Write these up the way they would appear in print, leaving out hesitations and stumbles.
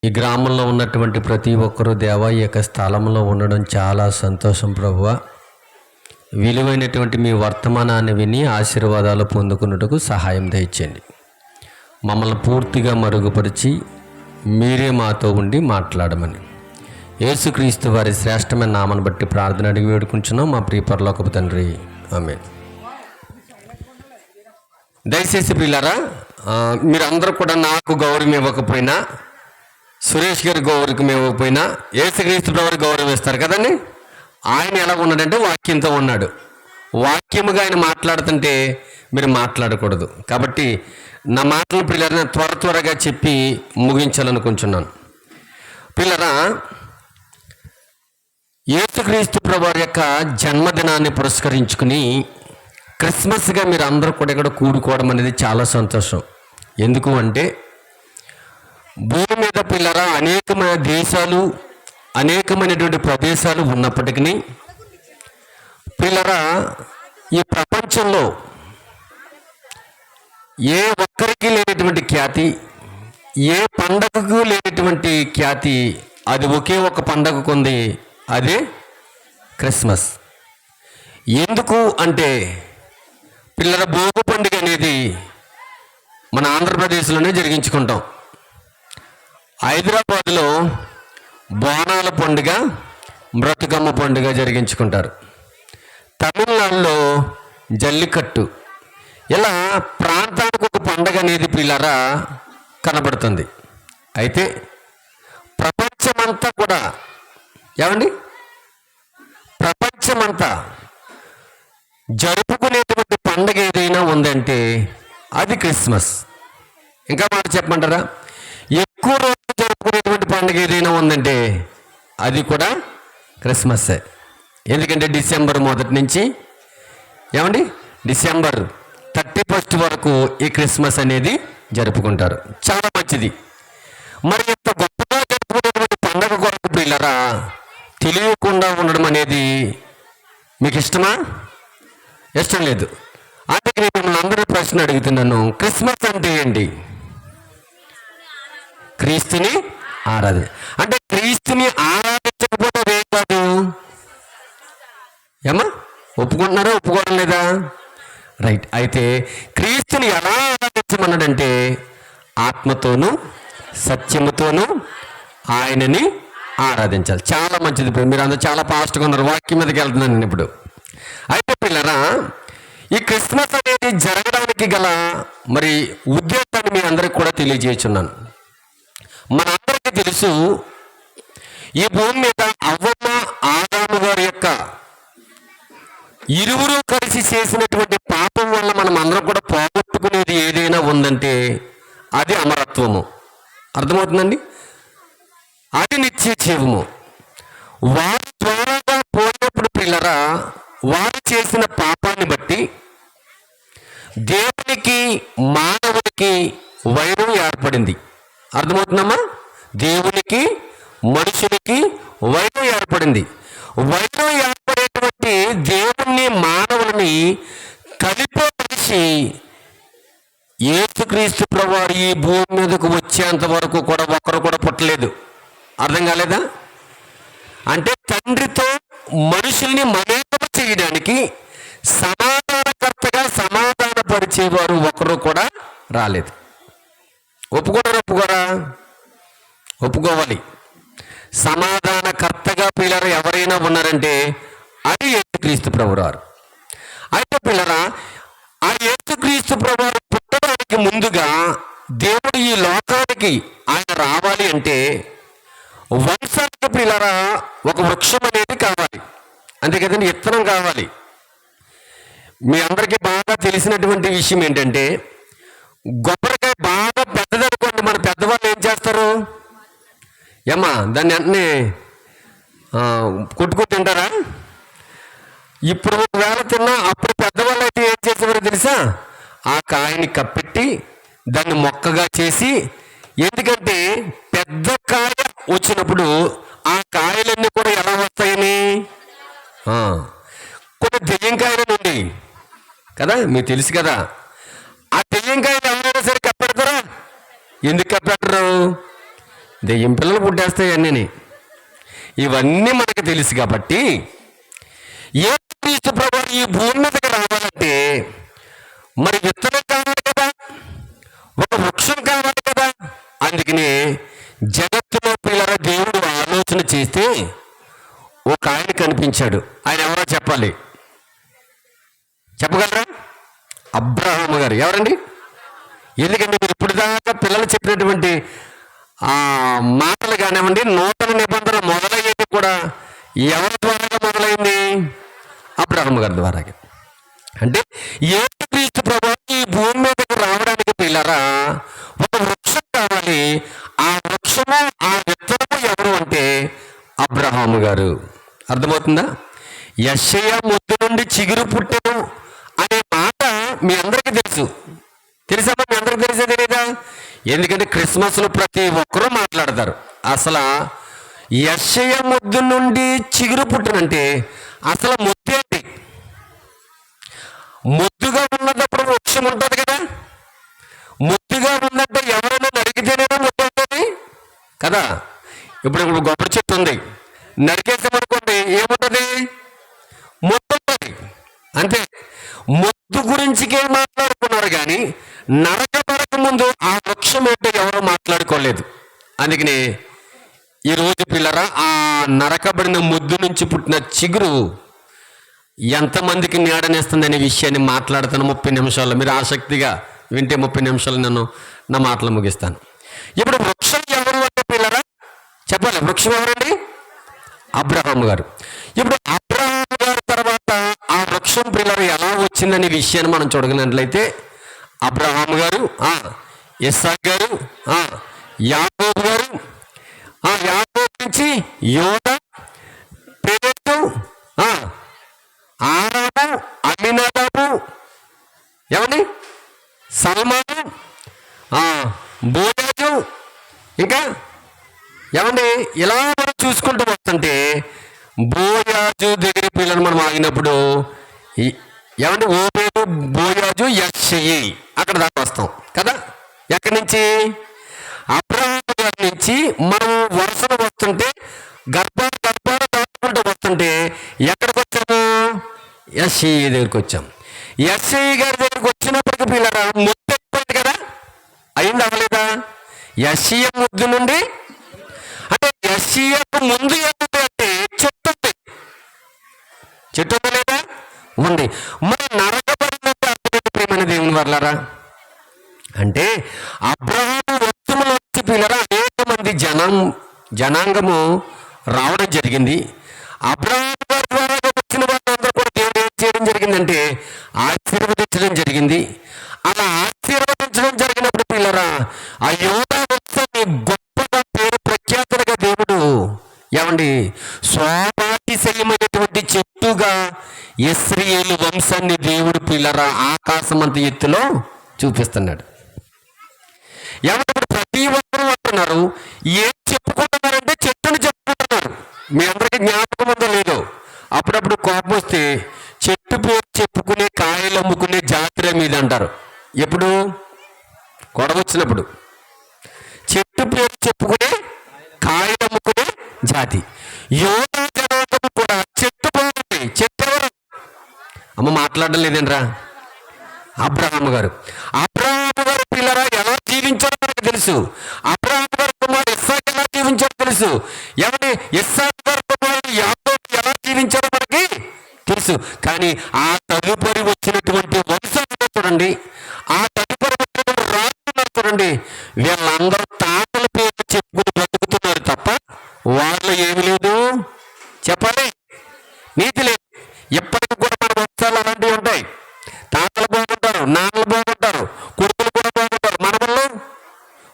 ఈ గ్రామంలో ఉన్నటువంటి ప్రతి ఒక్కరూ దేవా ఈ యొక్క స్థలంలో ఉండడం చాలా సంతోషం ప్రభువా. విలువైనటువంటి మీ వర్తమానాన్ని విని ఆశీర్వాదాలు పొందుకున్నట్టుకు సహాయం దయచేయండి. మమ్మల్ని పూర్తిగా మరుగుపరిచి మీరే మాతో ఉండి మాట్లాడమని యేసుక్రీస్తు వారి శ్రేష్టమైన నామను బట్టి ప్రార్థన అడిగి వేడుకుంటున్నాం మా ప్రియ పరలోకపు తండ్రి, ఆమేన్. దయచేసి ప్రియులారా, మీరందరూ కూడా నాకు గౌరవం ఇవ్వకపోయినా, సురేష్ గారి గౌరవం ఇవ్వకపోయినా యేసుక్రీస్తు వారికి గౌరవం ఇస్తారు కదండి. ఆయన ఎలా ఉన్నాడంటే వాక్యంతో ఉన్నాడు. వాక్యముగా ఆయన మాట్లాడుతుంటే మీరు మాట్లాడకూడదు. కాబట్టి నా మాటలు పిల్లరా త్వరగా చెప్పి ముగించాలనుకుంటున్నాను. పిల్లరా, యేసుక్రీస్తు ప్రభువారి యొక్క జన్మదినాన్ని పురస్కరించుకుని క్రిస్మస్గా మీరు అందరూ కూడా ఇక్కడ కూడుకోవడం అనేది చాలా సంతోషం. ఎందుకు అంటే భూమి మీద పిల్లరా అనేకమైన దేశాలు, అనేకమైనటువంటి ప్రదేశాలు ఉన్నప్పటికీ పిల్లరా ఈ ప్రపంచంలో ఏ ఒక్కరికి లేనటువంటి ఖ్యాతి, ఏ పండగకు లేనటువంటి ఖ్యాతి అది ఒకే ఒక పండగకు ఉంది, అదే క్రిస్మస్. ఎందుకు అంటే పిల్లల భోగి పండుగ అనేది మన ఆంధ్రప్రదేశ్లోనే జరిగించుకుంటాం. హైదరాబాద్లో బోనాల పండుగ, బ్రతుకమ్మ పండుగ జరిగించుకుంటారు. తమిళనాడులో జల్లికట్టు. ఇలా ప్రాంతానికి ఒక పండుగ అనేది పిల్లరా కనబడుతుంది. అయితే ప్రపంచమంతా కూడా ఏమండి, ప్రపంచమంతా జరుపుకునేటువంటి పండుగ ఏదైనా ఉందంటే అది క్రిస్మస్. ఇంకా మాట చెప్పమంటారా, ఎక్కువ రోజులు జరుపుకునేటువంటి పండుగ ఏదైనా ఉందంటే అది కూడా క్రిస్మస్సే. ఎందుకంటే డిసెంబర్ 1 నుంచి ఏమండి డిసెంబర్ 31 వరకు ఈ క్రిస్మస్ అనేది జరుపుకుంటారు. చాలా మంచిది. మరి ఇంత గొప్పగా జరుపుకునేటువంటి పండుగ కొరకు పిల్లరా తెలియకుండా ఉండడం అనేది మీకు ఇష్టమా? ఇష్టం లేదు. అందుకే నేను మిమ్మల్ని అందరూ ప్రశ్న అడుగుతున్నాను, క్రిస్మస్ అంటే ఏంటి? క్రీస్తుని ఆరాధన. అంటే క్రీస్తుని ఆరాధించకపోతే ఏం కాదు. ఏమా ఒప్పుకుంటున్నారా, ఒప్పుకోవడం లేదా? రైట్. అయితే క్రీస్తుని ఎలా ఆరాధించమన్నాడంటే ఆత్మతోనూ సత్యముతోనూ ఆయనని ఆరాధించాలి. చాలా మంచిది. మీరు అందరూ చాలా ఫాస్ట్గా ఉన్నారు. వాక్యం మీదకి వెళ్తున్నాను నేను ఇప్పుడు. అయితే పిల్లరా, ఈ క్రిస్మస్ అనేది జరగడానికి గల మరి ఉద్దేశాన్ని మీ అందరికి కూడా తెలియజేస్తున్నాను. మనందరికీ తెలుసు, ఈ భూమి మీద అవ్వమ్మ ఆదాము గారి యొక్క ఇరువురు కలిసి చేసినటువంటి పాపం వల్ల మనం అందరం కూడా పోగొట్టుకునేది ఏదైనా ఉందంటే అది అమరత్వము. అర్థమవుతుందండి? అది నిత్య జీవము. వారి ద్వారాగా పోయినప్పుడు పిల్లరా వారు చేసిన పాపాన్ని బట్టి దేవునికి మానవునికి వైరం ఏర్పడింది. అర్థమవుతుందమ్మా? దేవునికి మనుషునికి వైరం ఏర్పడింది. వైరం ఏర్పడేటువంటి దేవుణ్ణి మానవుని కలిపేసి యేసుక్రీస్తు ప్రభువారు ఈ భూమి మీదకు వచ్చేంత వరకు కూడా ఒక్కరు కూడా పుట్టలేదు. అర్థం కాలేదా? అంటే తండ్రితో మనుషుల్ని మమేకం చేయడానికి సమాధానకర్తగా సమాధానపరిచేవారు ఒకరు కూడా రాలేదు. ఒప్పుకోరా? ఒప్పుకోవాలి. సమాధానకర్తగా పిల్లలు ఎవరైనా ఉన్నారంటే అది యేసుక్రీస్తు ప్రభువారు. అయితే పిల్లరా, ఆ యేసుక్రీస్తు ప్రభువారు పుట్టడానికి ముందుగా దేవుడు ఈ లోకానికి ఆయన రావాలి అంటే వంశానికి పిల్లరా ఒక వృక్షం అనేది కావాలి. అంతే కదండి, విత్తనం కావాలి. మీ అందరికీ బాగా తెలిసినటువంటి విషయం ఏంటంటే కొబ్బరికాయ బాగా పెద్దదనుకోండి, మన పెద్దవాళ్ళు ఏం చేస్తారు? ఏమ్మా దాన్ని వెంటనే కొట్టుకు తింటారా? ఇప్పుడు ఒకవేళ తిన్నా అప్పుడు పెద్దవాళ్ళు అయితే ఏం చేసేవారు తెలుసా? ఆ కాయని కప్పెట్టి దాన్ని మొక్కగా చేసి, ఎందుకంటే పెద్ద కాయ వచ్చినప్పుడు ఆ కాయలన్నీ కూడా ఎలా వస్తాయని కొన్ని దెయ్యంకాయలు ఉంది కదా, మీకు తెలుసు కదా. ఆ దెయ్యంకాయలు ఎవరైనా సరే కప్పెడతారా? ఎందుకు కప్పెట్టరు? దెయ్యం పిల్లలు పుట్టేస్తాయి అన్నీ. ఇవన్నీ మనకు తెలుసు కాబట్టి యేసుక్రీస్తు ప్రభువు ఈ భూమి మీదకి రావాలంటే మరి విత్తనం కావాలి కదా, ఒక వృక్షం కావాలి కదా. అందుకని జగత్తులో పిల్లల దేవుడు ఆలోచన చేస్తే ఒక ఆయన కనిపించాడు. ఆయన ఎవరో చెప్పాలి, చెప్పగలరా? అబ్రహాము గారు. ఎవరండి? ఎందుకంటే మీరు ఇప్పుడు దాకా పిల్లలు చెప్పినటువంటి మాటలు కానివ్వండి, నూతన నిబంధన మొదలయ్యేది కూడా ఎవరి ద్వారా మొదలైంది? అబ్రహాము గారి ద్వారా. అంటే యేసుక్రీస్తు ప్రభువు ఈ భూమి మీదకి రావడానికి పిల్లరా ఒక వృక్షం కావాలి. ఆ వృక్షము, ఆ విత్తనము ఎవరు అంటే అబ్రహాము గారు. అర్థమవుతుందా? యెషయా మొద్దు నుండి చిగురు పుట్టెను అనే మాట మీ అందరికీ తెలుసు. తెలుసా? మీ అందరికీ తెలిసే తెలియదా? ఎందుకంటే క్రిస్మస్లో ప్రతి ఒక్కరూ మాట్లాడతారు. అసలు యెషయా మొద్దు నుండి చిగురు పుట్టనంటే అసలు మొద్దేంటి? మొద్దుగా ఉన్నప్పుడు వృక్షం ఉంటుంది కదా. మొద్దుగా ఉందంటే ఎవరైనా నరికితేనేనా మొద్దు ఉంటుంది కదా. ఇప్పుడు కొబ్బరి చెట్టు ఉంది, నరికేసామనుకోండి ఏముంటుంది? మొద్దు ఉంటుంది. అంతే. మొద్దు గురించికే మాట్లాడుకున్నారు కానీ నరకబడక ముందు ఆ వృక్షం ఏంటో ఎవరో మాట్లాడుకోలేదు. అందుకని ఈరోజు పిల్లరా ఆ నరకబడిన మొద్దు నుంచి పుట్టిన చిగురు ఎంతమందికి నీడనేస్తుందనే విషయాన్ని మాట్లాడుతాను 30 నిమిషాల్లో. మీరు ఆసక్తిగా వింటే 30 నిమిషాలు నేను నా మాటలు ముగిస్తాను. ఇప్పుడు వృక్షం ఎవరు అంటే పిల్లరా చెప్పాలి. వృక్షం ఎవరండి? అబ్రహాము గారు. ఇప్పుడు అబ్రహాము గారి తర్వాత ఆ వృక్షం పిల్లలు ఎలా వచ్చిందనే విషయాన్ని మనం చూడగలిగినట్లయితే అబ్రహాము గారు, ఇస్సాకు గారు, యాకోబు గారు, యాకోబు నుంచి యోదా, పెరెతు, ఆరాము, అమ్మినాదాబు, ఏమండి సల్మాను, బోయాజు, ఇంకా ఏమండి ఇలా మనం చూసుకుంటూ వస్తుంటే బోయాజు దగ్గర పిల్లలు మనం ఆగినప్పుడు ఏమంటే ఓబేదు, బోయాజు, యెషయి అక్కడ దాకా వస్తాం కదా. ఎక్కడి నుంచి? అబ్రహాము గారి నుంచి మనం వరుసలు వస్తుంటే గర్భాలు దాటుకుంటూ వస్తుంటే ఎక్కడికి వచ్చాము? యెషయి దగ్గరికి వచ్చాం. యెషయి గారి దగ్గరికి వచ్చినప్పటికీ పిల్లరా ముద్దు అయిపోయింది కదా. అయింది అవ్వలేదా? యెషయి ముద్దు నుండి అంటే యెషయికు ముందు ఏముంది అంటే చెట్టు ఉంది. చెట్టు ఉందా లేదా? ఉంది. మరి నరకబడినట్టు అర్థమైన ప్రియమైన దేవుని వర్లారా అంటే అబ్రహాము వృక్షములో వచ్చి పిల్లరా అనేక మంది జనాంగము రావడం జరిగింది. అబ్రహాము గారి ద్వారా వచ్చిన వాళ్ళందరూ కూడా దేవుడు ఏం చేయడం జరిగిందంటే ఆశీర్వదించడం జరిగింది. అలా ఆశీర్వదించడం జరిగినప్పుడు పిల్లరా ఆ యోధా వృక్షాన్ని గొప్పగా పేరు ప్రఖ్యాతులుగా దేవుడు ఏమండి స్వాతిశయమైనటువంటి చెట్టుగా ఇశ్రాయేలు వంశాన్ని దేవుడు పిల్లరా ఆకాశం అంత ఎత్తులో చూపిస్తున్నాడు. ఏమంటే ప్రతి ఒక్కరూ అంటున్నారు, ఏం చెప్పుకుంటున్నారంటే చెట్టుని చెప్పుకుంటున్నారు. మీ అందరికీ జ్ఞాపకం ఉందో లేదో, అప్పుడప్పుడు కోపం వస్తే చెట్టు పేరు చెప్పుకునే కాయలు అమ్ముకునే జాతర మీద అంటారు. ఎప్పుడు? గొడవ వచ్చినప్పుడు. చెట్టు పేరు చెప్పుకునే కాయలు అమ్ముకునే జాతి. యోధా జనాంగము కూడా చెట్టు బాగుంది. చెట్టు ఎవరు? అమ్మ మాట్లాడడం లేదండ్రా. అబ్రహాము గారు. అబ్రహాము గారు పిల్లరా ఎలా జీవించారో మనకు తెలుసు. అబ్రహాము గారు కుమారుడు ఇస్సాకు ఎలా జీవించారో తెలుసు. ఎవరి ఇస్సాకు గారు కుమారుడు యాకోబు ఎలా జీవించారో మనకి తెలుసు. కానీ ఆ తదుపరి వచ్చినటువంటి వంశాలు చూడండి, ఆ తదుపరి వచ్చినటువంటి రాజులు చూడండి, వీళ్ళందరూ తాతల పేరు చెప్పుకుని బ్రతుకుతున్నారు తప్ప వాళ్ళు ఏమి లేదు. చెప్పాలి, నీతి లేదు. ఎప్పటికీ కూడా మన వంశాలు అలాంటివి ఉంటాయి. తాతలు బాగుంటారు, నాన్నలు బాగుంటారు, కొడుకులు కూడా బాగుంటారు, మనవళ్ళు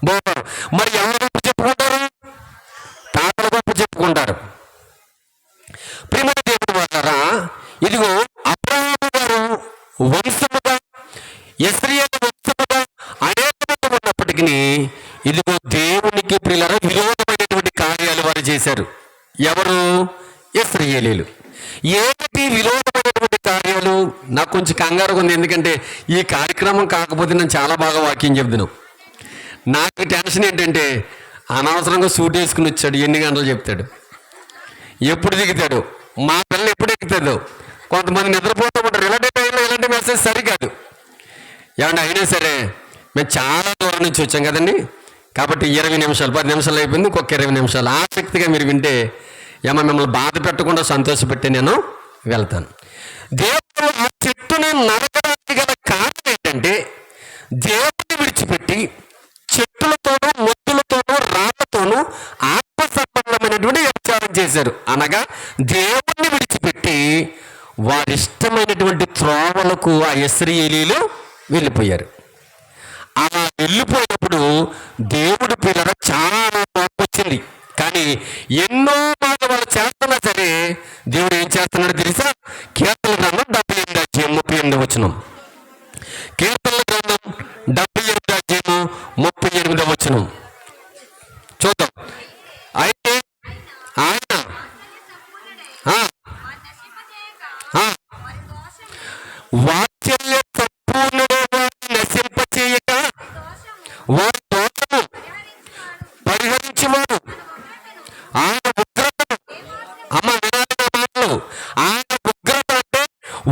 బాగుంటారు. మరి ఎవరు గొప్ప చెప్పుకుంటారు? తాతలు గొప్ప చెప్పుకుంటారు. ప్రియమైన దేవుడు వాళ్ళారా, ఇదిగో అబ్రహాము గారు వంశముగా ఇశ్రాయేలు వంశముగా అనేక మంది ఉన్నప్పటికీ ఇదిగో దేవునికి ప్రియులారా విరోధమైనటువంటి కార్యాలు వారు చేశారు. ఎవరు? ఇశ్రాయేలీయులు. ఏమిటి విరోధమైనటువంటి కార్యాలు? నాకు కొంచెం కంగారుగా ఉంది, ఎందుకంటే ఈ కార్యక్రమం కాకపోతే నేను చాలా బాగా వాక్యం చెప్తున్నాను. నాకు టెన్షన్ ఏంటంటే అనవసరంగా సూట్ వేసుకుని వచ్చాడు. ఎన్ని గంటలు చెప్తాడు, ఎప్పుడు దిగుతాడు, మా పిల్లలు ఎప్పుడు ఎక్కుతాడు. కొంతమంది నిద్రపోతూ ఉంటారు. ఇలాంటి టైంలో ఇలాంటి మెసేజ్ సరికాదు. ఏమంటే అయినా సరే మేము చాలా దూరం నుంచి వచ్చాం కదండి. కాబట్టి 20 నిమిషాలు 10 నిమిషాలు అయిపోయింది, ఇంకొక 20 నిమిషాలు ఆసక్తిగా మీరు వింటే ఏమో మిమ్మల్ని బాధ పెట్టకుండా సంతోషపెట్టి నేను వెళ్తాను. దేవుడు ఆ చెట్టుని నరకడానికి గల కారణం ఏంటంటే, దేవుడిని విడిచిపెట్టి చెట్టులతోనూ మొద్దులతోనూ రాళ్లతోనూ ఆత్మ సంబంధమైనటువంటి వ్యభిచారం చేశారు. అనగా దేవుణ్ణి విడిచిపెట్టి వారిష్టమైనటువంటి త్రోవలకు ఆ ఇశ్రాయేలీయులు వెళ్ళిపోయారు. అలా వెళ్ళిపోయినప్పుడు దేవుడి పిల్లల చాలా కోపం వచ్చింది. కానీ ఎన్నో బాధ వాళ్ళు చేస్తున్నా సరే దేవుడు ఏం చేస్తున్నాడో తెలుసా? కీర్తనల గ్రంథం 78:38. కీర్తనల గ్రంథం 78:38 చూద్దాం. అయితే ఆయన వాత్సల్య సంపూర్ణుడు వారిని నశింపచేయక వారి దోషము పరిహరించేవాడు. ఆయన ఉగ్రతను అమ్మ వినాలి నా మాటలు. ఆయన ఉగ్రత అంటే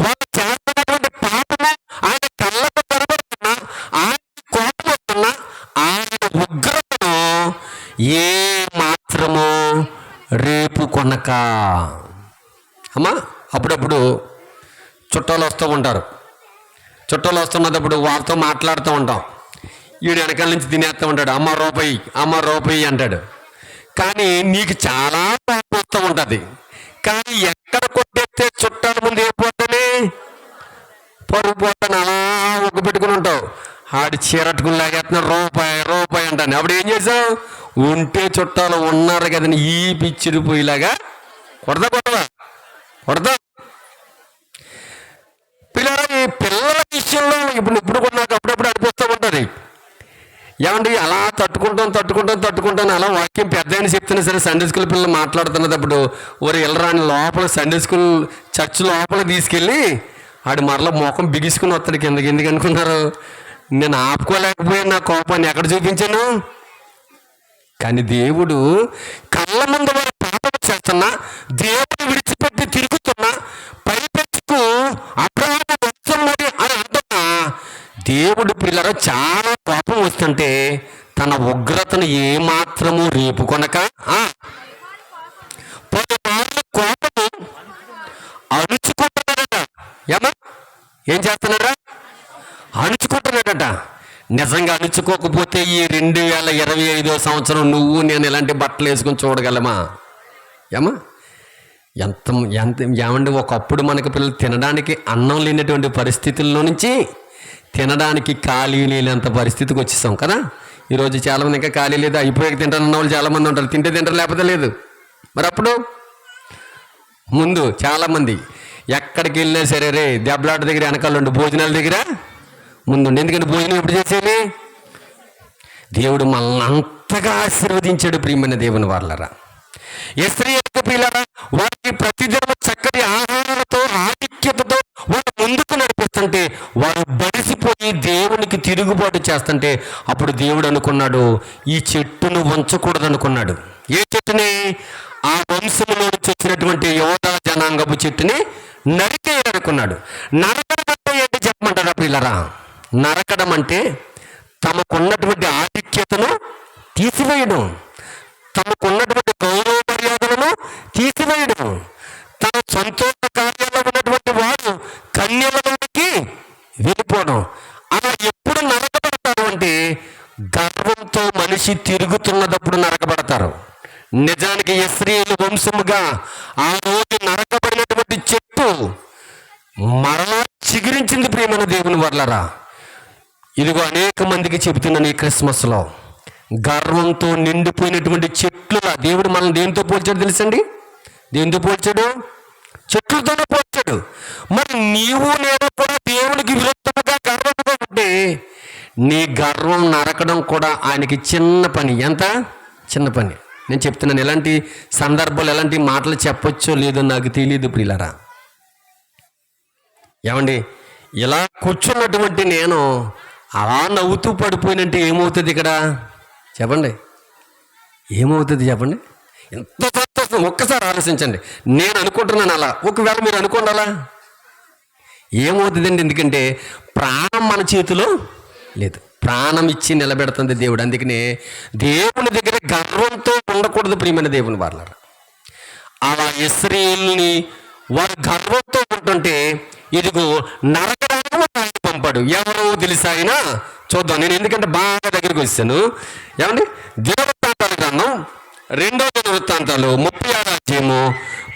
వాళ్ళు చేస్తున్నటువంటి పాపము ఆయన కళ్ళకు కనబడుతున్నా, ఆయన కోపం వస్తున్నా ఆయన ఉగ్రతను ఏ మాత్రము రేపు కొనక. అమ్మా అప్పుడప్పుడు చుట్టాలు వస్తూ ఉంటారు. చుట్టాలు వస్తున్నప్పుడు వాళ్ళతో మాట్లాడుతూ ఉంటాం. వీడు వెనకాల నుంచి తినేస్తూ ఉంటాడు. అమ్మ రూపాయి అంటాడు. కానీ నీకు చాలా కోపం వస్తూ ఉంటుంది. కానీ ఎక్కడ కొట్టేస్తే చుట్టాల ముందు ఏపోతానే పరుగు పోతాను అలా ఒక్క పెట్టుకుని ఉంటావు. ఆడి చీరట్టుకుని లాగేస్తున్నాడు రూపాయి అంటాను. అప్పుడు ఏం చేసావు? ఉంటే చుట్టాలు ఉన్నారు కదని ఈ పిచ్చిరిపోయేలాగా కొడతా పిల్లల విషయంలో ఇప్పుడు కూడా నాకు అప్పుడప్పుడు అనిపిస్తూ ఉంటుంది. ఏమండి అలా తట్టుకుంటాను అలా వాక్యం పెద్ద అని చెప్తున్నా సరే సండే స్కూల్ పిల్లలు మాట్లాడుతున్నప్పుడు వెళ్ళరాని లోపల సండే స్కూల్ చర్చ్ లోపల తీసుకెళ్ళి ఆడు మరలా ముఖం బిగుసుకుని వస్తాడు కిందకి. ఎందుకు అనుకున్నారు? నేను ఆపుకోలేకపోయాను నా కోపాన్ని. ఎక్కడ చూపించాను? కానీ దేవుడు కళ్ళ ముందు వారు పాపం చేస్తున్నా, దేవుడు విడిచిపెట్టి తిరుగుతున్నా, పైపెచ్చుకు అబ్రహాము వంశంలోని అని అంటున్నా దేవుడు పిల్లలు చాలా కోపం వస్తుంటే తన ఉగ్రతను ఏమాత్రము రేపు కొనక కోపము అణుచుకుంటున్నాడట. ఏం చేస్తున్నాడా? అణుచుకుంటున్నాడట. నిజంగా అణుచుకోకపోతే ఈ 2025 సంవత్సరం నువ్వు నేను ఇలాంటి బట్టలు వేసుకొని చూడగలమా? ఏమండి ఒకప్పుడు మనకి పిల్లలు తినడానికి అన్నం లేనటువంటి పరిస్థితుల్లో నుంచి తినడానికి ఖాళీ లేనంత పరిస్థితికి వచ్చేసాం కదా. ఈరోజు చాలామంది ఇంకా ఖాళీ లేదు, అయిపోయాక తింటానన్న వాళ్ళు చాలామంది ఉంటారు. తింటారు లేకపోతే లేదు. మరి అప్పుడు ముందు చాలామంది ఎక్కడికి వెళ్ళినా సరే రే దెబ్బలాట దగ్గర వెనకాల ఉండి భోజనాల దగ్గర ముందుండి. ఎందుకంటే భోజనం ఎప్పుడు చేసేది? దేవుడు మనల్ని అంతగా ఆశీర్వదించాడు. ప్రియమైన దేవుని వాళ్ళరా, ఇశ్రాయేలు పిల్లరా, వారికి ప్రతిదినం చక్కటి ఆహారాలతో ఆధిక్యతతో వారు ముందుకు నడిపిస్తుంటే వారు బడిసిపోయి దేవునికి తిరుగుబాటు చేస్తుంటే అప్పుడు దేవుడు అనుకున్నాడు ఈ చెట్టును వంచకూడదు అనుకున్నాడు. ఏ చెట్టుని? ఆ వంశంలో నుంచి వచ్చినటువంటి యోధా జనాంగపు చెట్టుని నరికేయాలనుకున్నాడు. నరకడం అంటే ఏంటి చెప్పమంటారా పిల్లరా? నరకడం అంటే తమకున్నటువంటి ఆధిక్యతను తీసివేయడం, తమకున్నటువంటి గౌరవ మర్యాదలను తీసివేయడం, తన సంతోష కార్యాల్లో ఉన్నటువంటి వారు కన్యలలోకి వెళ్ళిపోవడం. అలా ఎప్పుడు నరకబడతారు అంటే గర్వంతో మనిషి తిరుగుతున్నప్పుడు నరకబడతారు. నిజానికి ఇశ్రాయేలు వంశముగా ఆ రోజు నరకబడినటువంటి చెట్టు మరలా చిగురించింది. ప్రియమైన దేవుని వర్లరా, ఇదిగో అనేక మందికి చెబుతున్నాను ఈ క్రిస్మస్లో, గర్వంతో నిండిపోయినటువంటి చెట్లులా దేవుడు మనల్ని దేనితో పోల్చాడు తెలుసండి? దేనితో పోల్చాడు? చెట్లతోనే పోల్చాడు. మరి నీవు నేను కూడా దేవునికి విరుద్ధంగా గర్వంగా ఉంటే నీ గర్వం నరకడం కూడా ఆయనకి చిన్న పని. ఎంత చిన్న పని. నేను చెప్తున్నాను, ఎలాంటి సందర్భాలు ఎలాంటి మాటలు చెప్పొచ్చో లేదో నాకు తెలియదు ప్రియులారా. ఏమండి ఇలా కూర్చున్నటువంటి నేను అలా నవ్వుతూ పడిపోయినంటే ఏమవుతుంది ఇక్కడ చెప్పండి? ఏమవుతుంది చెప్పండి? ఎంత సంతోషం! ఒక్కసారి ఆలోచించండి. నేను అనుకుంటున్నాను అలా, ఒకవేళ మీరు అనుకోండి అలా ఏమవుతుందండి? ఎందుకంటే ప్రాణం మన చేతిలో లేదు, ప్రాణం ఇచ్చి నిలబెడుతుంది దేవుడు. అందుకనే దేవుని దగ్గర గర్వంతో ఉండకూడదు ప్రియమైన దేవుని వాళ్ళారా. అలా ఇశ్రాయేలుని వారు గర్వంతో ఉంటుంటే ఇదిగో నరకడానికి ఆయన పంపాడు. ఎవరో తెలుసా ఆయన? చూద్దాం. నేను ఎందుకంటే బాగా దగ్గరికి వచ్చాను. ఏమండి? దినవృత్తాంతాల గ్రంథం 2వ దినవృత్తాంతాలు 36వ అధ్యాయము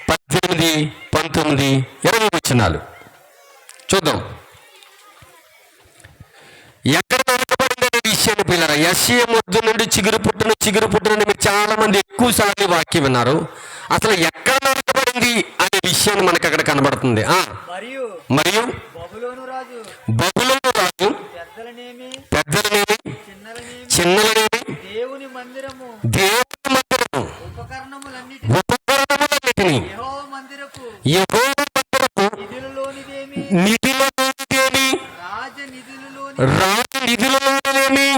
18, 19, 20 వచనాలు చూద్దాం. ఎక్కడ నరకబడింది అనే విషయాన్ని పిల్లరా, యెషయా మొద్దు నుండి చిగురు పుట్టిన మీరు చాలా మంది ఎక్కువ సార్లు వాక్యం విన్నారు. అసలు ఎక్కడ నరకబడింది అనే విషయాన్ని మనకు అక్కడ కనబడుతుంది. మరియు బబులోను రాజు పెద్దలనేమి చిన్నలనేమి దేవుని మందిరము ఉపకరణములన్నిటిని యెహోవా మందిరపు నిధిలోనిదేమి రాజు నిధులలోనిదేమి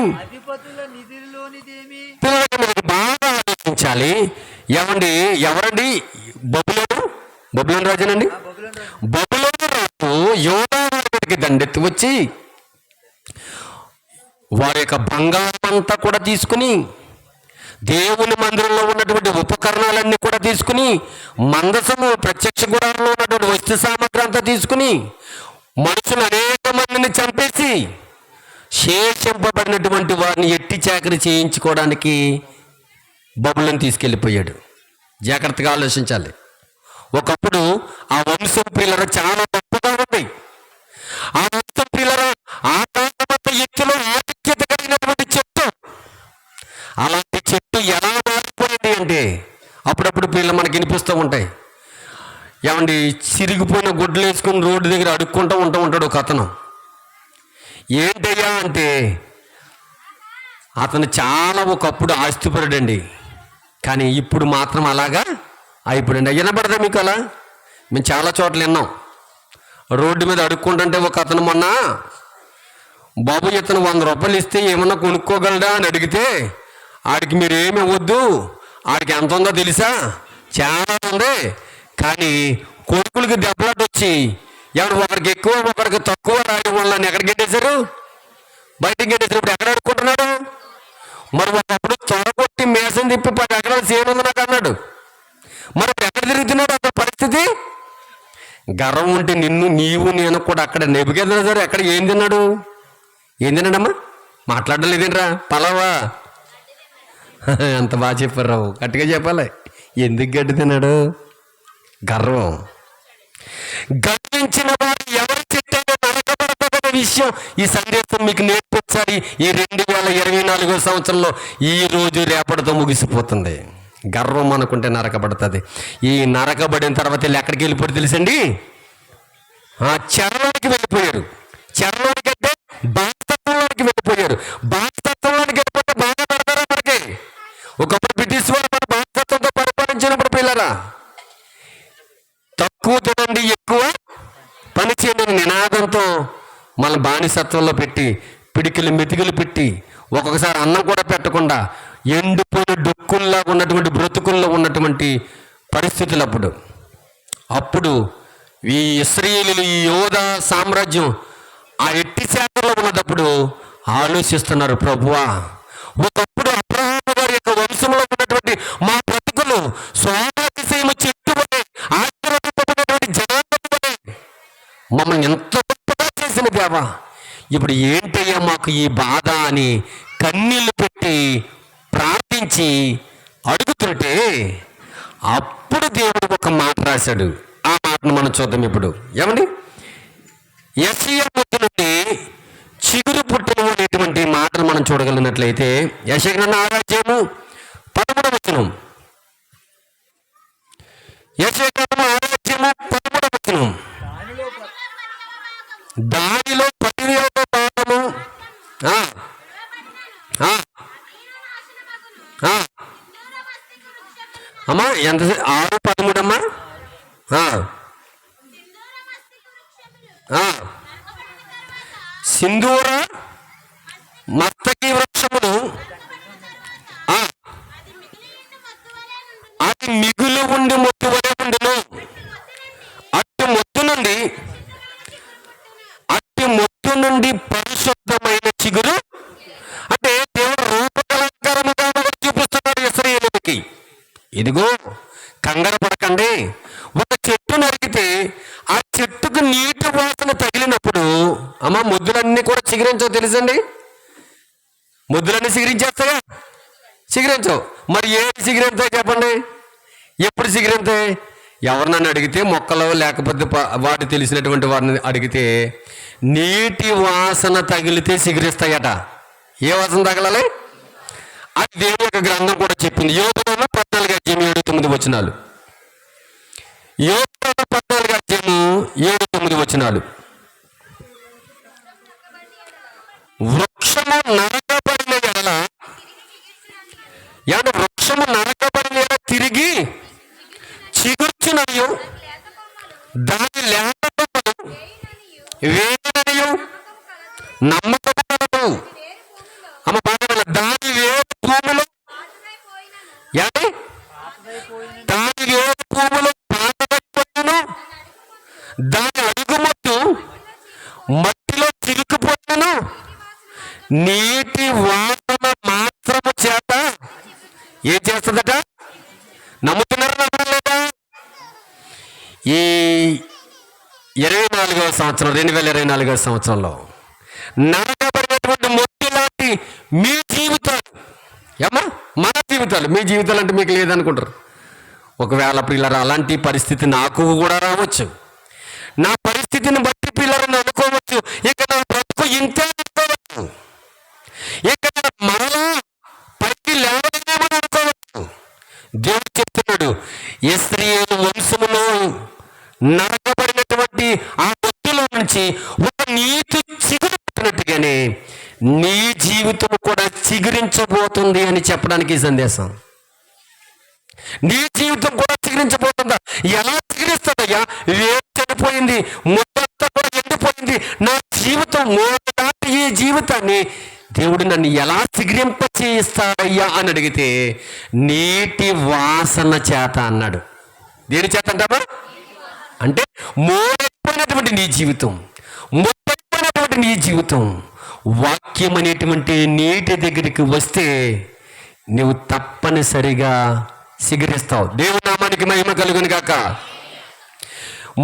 పిల్లలకి మనకు బాగా ఆలోచించాలి. ఎవరండి? బబులోను రాజునండి. బబులోను రాజు యోధా వారికి దండెత్తి వచ్చి వారి యొక్క బంగారం అంతా కూడా తీసుకుని, దేవుని మందిరంలో ఉన్నటువంటి ఉపకరణాలన్నీ కూడా తీసుకుని, మందసము ప్రత్యక్ష గుడారంలో ఉన్నటువంటి వస్తు సామగ్రి అంతా తీసుకుని, మనుషులు అనేక మందిని చంపేసి శేషింపబడినటువంటి వారిని ఎట్టి చాకరీ చేయించుకోవడానికి బబులోను తీసుకెళ్ళిపోయాడు. జాగ్రత్తగా ఆలోచించాలి. ఒకప్పుడు ఆ వంశం పిల్లర చాలా గొప్పగా ఉంది. ఆ వంశం పిల్లర ఆకాశమంత ఎత్తులో ఆధిక్యత కలిగినటువంటి చెట్టు. అలాంటి చెట్టు ఎలా మారిపోయింది అంటే అప్పుడప్పుడు పిల్లలు మనకి వినిపిస్తూ ఉంటాయి. చిరిగిపోయిన గుడ్లు వేసుకుని రోడ్డు దగ్గర అడుక్కుంటూ ఉంటాడు ఒక అతను. ఏంటయ్యా అంటే అతను చాలా ఒకప్పుడు ఆస్తిపరుడండి, కానీ ఇప్పుడు మాత్రం అలాగా అయిపోయింది. వినపడదా మీకు అలా? మేము చాలా చోట్ల విన్నాం. రోడ్డు మీద అడుక్కుంటుంటే ఒక అతను మొన్న, బాబు ఇతను 100 రూపాయలు ఇస్తే ఏమన్నా కొనుక్కోగలడా అని అడిగితే, ఆడికి మీరు ఏమి ఇవ్వద్దు, ఆడికి ఎంత ఉందో తెలుసా, చాలా ఉంది, కానీ కొడుకులకి దెబ్బలాట వచ్చి ఒకరికి ఎక్కువ ఒకరికి తక్కువ రాయడం వల్ల ఎక్కడికి గెట్టేశారు? బయటకు గెట్టేశారు. ఇప్పుడు ఎక్కడ అడుక్కుంటున్నాడు? మరి ఒకప్పుడు త్వరగొట్టి మేసం తిప్పి 10 ఎకరాలు చేయనుంది నాకు అన్నాడు. మరి ఎక్కడ తిరుగుతున్నాడు? అక్కడ పరిస్థితి గర్వం ఉంటే నీవు నేను కూడా అక్కడ నెబుకద్నెజరు ఎక్కడ ఏం తిన్నాడమ్మా? మాట్లాడడం లేదేంట్రా? పలావా? అంత బాగా చెప్పారు రావు, గట్టిగా చెప్పాలి. ఎందుకు గడ్డి తిన్నాడు? గర్వం. గర్వించిన వారు ఎవరి చెట్టైనా నరకబడతారనే విషయం ఈ సందేశం మీకు నేర్పించాలి. ఈ 2024 సంవత్సరంలో ఈ రోజు రేపటితో ముగిసిపోతుంది. గర్వం అనుకుంటే నరకబడుతుంది. ఈ నరకబడిన తర్వాత వీళ్ళు ఎక్కడికి వెళ్ళిపోయారు తెలుసండి? చెరలోనికి వెళ్ళిపోయారు. చెరలోనికి అంటే బానిసత్వంలోనికి వెళ్ళిపోయారు. బానిసత్వంలోనికి వెళ్ళిపోతే బాగా పడతారా? మనకి ఒకప్పుడు బ్రిటిష్ వారు మన బానిసత్వంతో పరిపాలించినప్పుడు పిల్లరా, తక్కువ తినండి ఎక్కువ పని చేయండి నినాదంతో మన బానిసత్వంలో పెట్టి పిడికిలు మెతికిలు పెట్టి ఒక్కొక్కసారి అన్నం కూడా పెట్టకుండా ఎండిపోయిన డొక్కుల్లాగా ఉన్నటువంటి బ్రతుకుల్లో ఉన్నటువంటి పరిస్థితులు. అప్పుడు ఈ ఇశ్రాయేలీయులు, ఈ యోధా సామ్రాజ్యం ఆ ఎట్టి శాఖలో ఉన్నప్పుడు ఆలోచిస్తున్నారు, ప్రభువా ఒకప్పుడు అబ్రహాము గారి యొక్క వంశంలో ఉన్నటువంటి మా బ్రతుకులు స్వాతిశయము చెట్టుబడి ఆశీర్వదింపబడినటువంటి జనాంగం మమ్మల్ని ఎంత గొప్పగా చేసిన దేవా, ఇప్పుడు ఏంటయ్యా మాకు ఈ బాధ అని కన్నీళ్లు పెట్టి ప్రార్థించి అడుగుతుంటే అప్పుడు దేవుడు ఒక మాట రాశాడు. ఆ మాటను మనం చూద్దాం ఇప్పుడు. యెషయా మొద్దు నుండి చిగురు పుట్టిన అనేటువంటి మాటలు మనం చూడగలిగినట్లయితే యెషయా గ్రంథం 6వ అధ్యాయము 13వ వచనం. యెషయా గ్రంథం 6వ అధ్యాయము 13వ వచనం. దానిలో 10వ భాగము అమ్మా ఎంత 6:13 అమ్మా. సింధూర మస్తకి వృక్షములు ఉండి మొద్దు వలె ఉండెను. అట్టి మొద్దు నుండి పరిశుద్ధమైన చిగురు, అంటే దేవుడు రూపకలంకారముగా చూపిస్తున్నాడు ఇశ్రాయేలుకి. ఇదిగో కంగారు పడకండి, ఒక చెట్టు నరికితే ఆ చెట్టుకు నీటి వాసన తగిలినప్పుడు అమ్మ ముద్దులన్నీ కూడా చిగురించవు. తెలుసండి, ముద్దులన్నీ చిగురించేస్తాయా? చిగురించవు. మరి ఏది చిగురింతాయి చెప్పండి? ఎప్పుడు చిగురింతాయి? ఎవరినన్ను అడిగితే, మొక్కలు లేకపోతే వాటి తెలిసినటువంటి వారిని అడిగితే, నీటి వాసన తగిలితే చిగురిస్తాయట. ఏ వాసన తగలాలి? అది దేవుని యొక్క గ్రంథం కూడా చెప్పింది. యోబు 14:7-9 యోబు 14:7-9. వృక్షము నరకబడిన ఎడల, వృక్షము నరకబడిన ఎడల తిరిగి చిగుర్చుననియు దాని లేత కొమ్మలు వేయననియు నమ్మకము. అమ్మ బాగా, దాని వేరు భూములు పాతబడిపోయిను, దాని అడుగుమట్టు మట్టిలో చిరుకుపోయిను, నీటి వాసన మాత్రము చేత ఏం చేస్తుందట? నమ్ముతున్నారా నమ్మలేదా? ఈ 2024 సంవత్సరంలో నరకబడినటువంటి మొట్టి లాంటి మీ జీవితాలు, మన జీవితాలు, మీ జీవితాలు అంటే మీకు లేదనుకుంటారు. ఒకవేళ పిల్లలు అలాంటి పరిస్థితి నాకు కూడా రావచ్చు. నా పరిస్థితిని బట్టి పిల్లలను అనుకోవచ్చు, ఇక నా బ్రతుకు ఇంతే అనుకోవచ్చు, ఇక మరలా పైకి లేవలేమని అనుకోవచ్చు. దేవుడు చెప్తున్నాడు, ఇశ్రాయేలు వంశములో నరకబడినటువంటి ఆ మొద్దులో నుంచి ఒక నీతి చిగురు పుట్టినట్టుగానే నీ జీవితం కూడా చిగురించబోతుంది అని చెప్పడానికి ఈ సందేశం. నీ జీవితం కూడా చిగురించబోతుందా? ఎలా చిగురిస్తుందయ్యా? వేరు చనిపోయింది, ముద్దంతా కూడా ఎండిపోయింది, నా జీవితం మూడదాటి ఈ జీవితాన్ని దేవుడు నన్ను ఎలా చిగురింప చేయిస్తాడయ్యా అని అడిగితే, నీటి వాసన చేత అన్నాడు. దేని చేత అంటామా? అంటే మూడైపోయినటువంటి నీ జీవితం, ముద్దైపోయినటువంటి నీ జీవితం వాక్యం అనేటువంటి నీటి దగ్గరికి వస్తే నువ్వు తప్పనిసరిగా చిగురిస్తావు. దేవుని నామానికి మహిమ కలుగును గాక.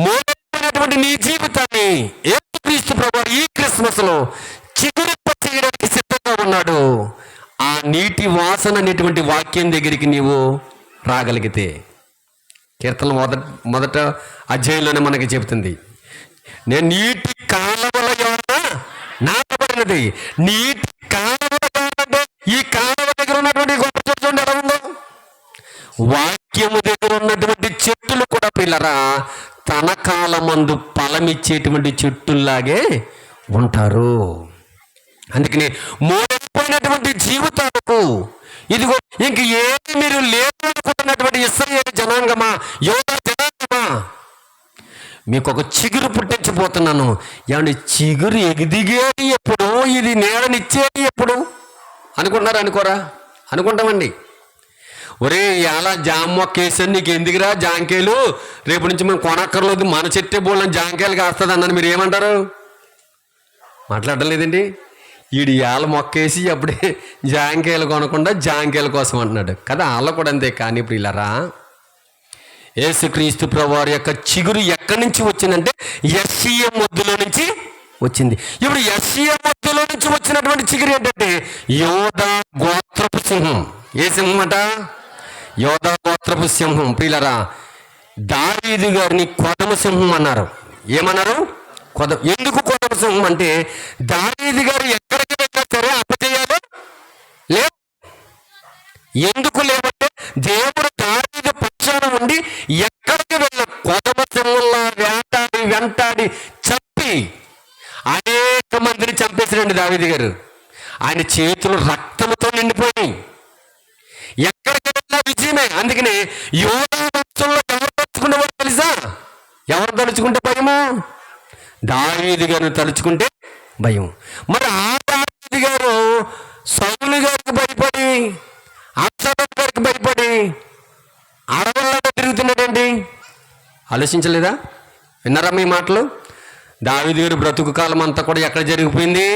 మూడైపోయినటువంటి నీ జీవితాన్ని యేసుక్రీస్తు ప్రభువు ఈ క్రిస్మస్లో చిగురింప చేయడానికి సిద్ధంగా ఉన్నాడు. ఆ నీటి వాసన అనేటువంటి వాక్యం దగ్గరికి నీవు రాగలిగితే, కీర్తన మొదట అధ్యాయంలోనే మనకి చెబుతుంది, నేను నీటి కాలవల యోన నాటబడినది. నీటి కాలవల అంటే ఈ కాలువ దగ్గర ఉన్నటువంటి గొప్ప చెట్టు ఎలా ఉందో, వాక్యము దగ్గర ఉన్నటువంటి చెట్టులు కూడా పిల్లరా తన కాలమందు ఫలమిచ్చేటువంటి చెట్టుల్లాగే ఉంటారు. అందుకని మూడైపోయినటువంటి జీవితాలకు, ఇదిగో ఇంక ఏమి మీరు లేదు అనుకుంటున్నటువంటి ఇశ్రాయేలు జనాంగమా, యోధా జనాంగమా, మీకు ఒక చిగురు పుట్టించబోతున్నాను. ఏమంటే చిగురు ఎదిగేది ఎప్పుడు, ఇది నీడనిచ్చేది ఎప్పుడు అనుకుంటున్నారు? అనుకోరా? అనుకుంటామండి. ఒరే ఇలా జామ మొక్క వేసాను, నీకు ఎందుకురా జాంకాయలు, రేపు నుంచి మనం కొనక్కర్లేదు, మన చెట్టే బోళ్ళని జాంకాయలు కాస్తుంది అన్నాను. మీరు ఏమంటారు? మాట్లాడడం లేదండి. వీడు ఏళ్ళ మొక్క వేసి అప్పుడే జాంకాయలు కొనకుండా జాంకాయల కోసం అంటున్నాడు కదా. వాళ్ళ కూడా అంతే. కానీ ఇప్పుడు ఇలారా, యేసుక్రీస్తు ప్రభువారి యొక్క చిగురు ఎక్కడి నుంచి వచ్చిందంటే యెషయా మొద్దులో నుంచి వచ్చింది. ఇప్పుడు యెషయా మొద్దులో నుంచి వచ్చినటువంటి చిగురు ఏంటంటే యోధా గోత్రపు సింహం. ఏ సింహం అంట? యోధా గోత్రపు సింహం. ప్రియులరా, దావీదు గారిని కొదమ సింహం అన్నారు. ఏమన్నారు? ఎందుకు కొదమ సింహం అంటే, దావీదు గారు ఎక్కడికి వెళ్ళినా సరే అపజయాలు లేవు. ఎందుకు లేవంటే, దేవుడు దావీదు పక్షాన ఉండి ఎక్కడికి వెళ్ళ కొదమ సింహంలా వెంటాడి చంపి అనేక మందిని చంపేసినండి దావీదు గారు. ఆయన చేతులు రక్తంతో నిండిపోయి ఎక్కడికి వెళ్ళినా విజయమే. అందుకని యోధా వంశంలో ఎవరు తలుచుకునేవారు తెలుసా? ఎవరు తలుచుకుంటే భయము? దావీదు గారిని తలుచుకుంటే భయం. మరి ఆ దావీదు గారు సౌలు గారికి భయపడి, అబ్షాలోము గారికి భయపడి అడవుల్లో తిరుగుతూ ఆలోచించలేదా? విన్నారా మీ మాటలు? దావీదు గారి బ్రతుకు కాలం అంతా కూడా ఎక్కడ జరిగిపోయింది?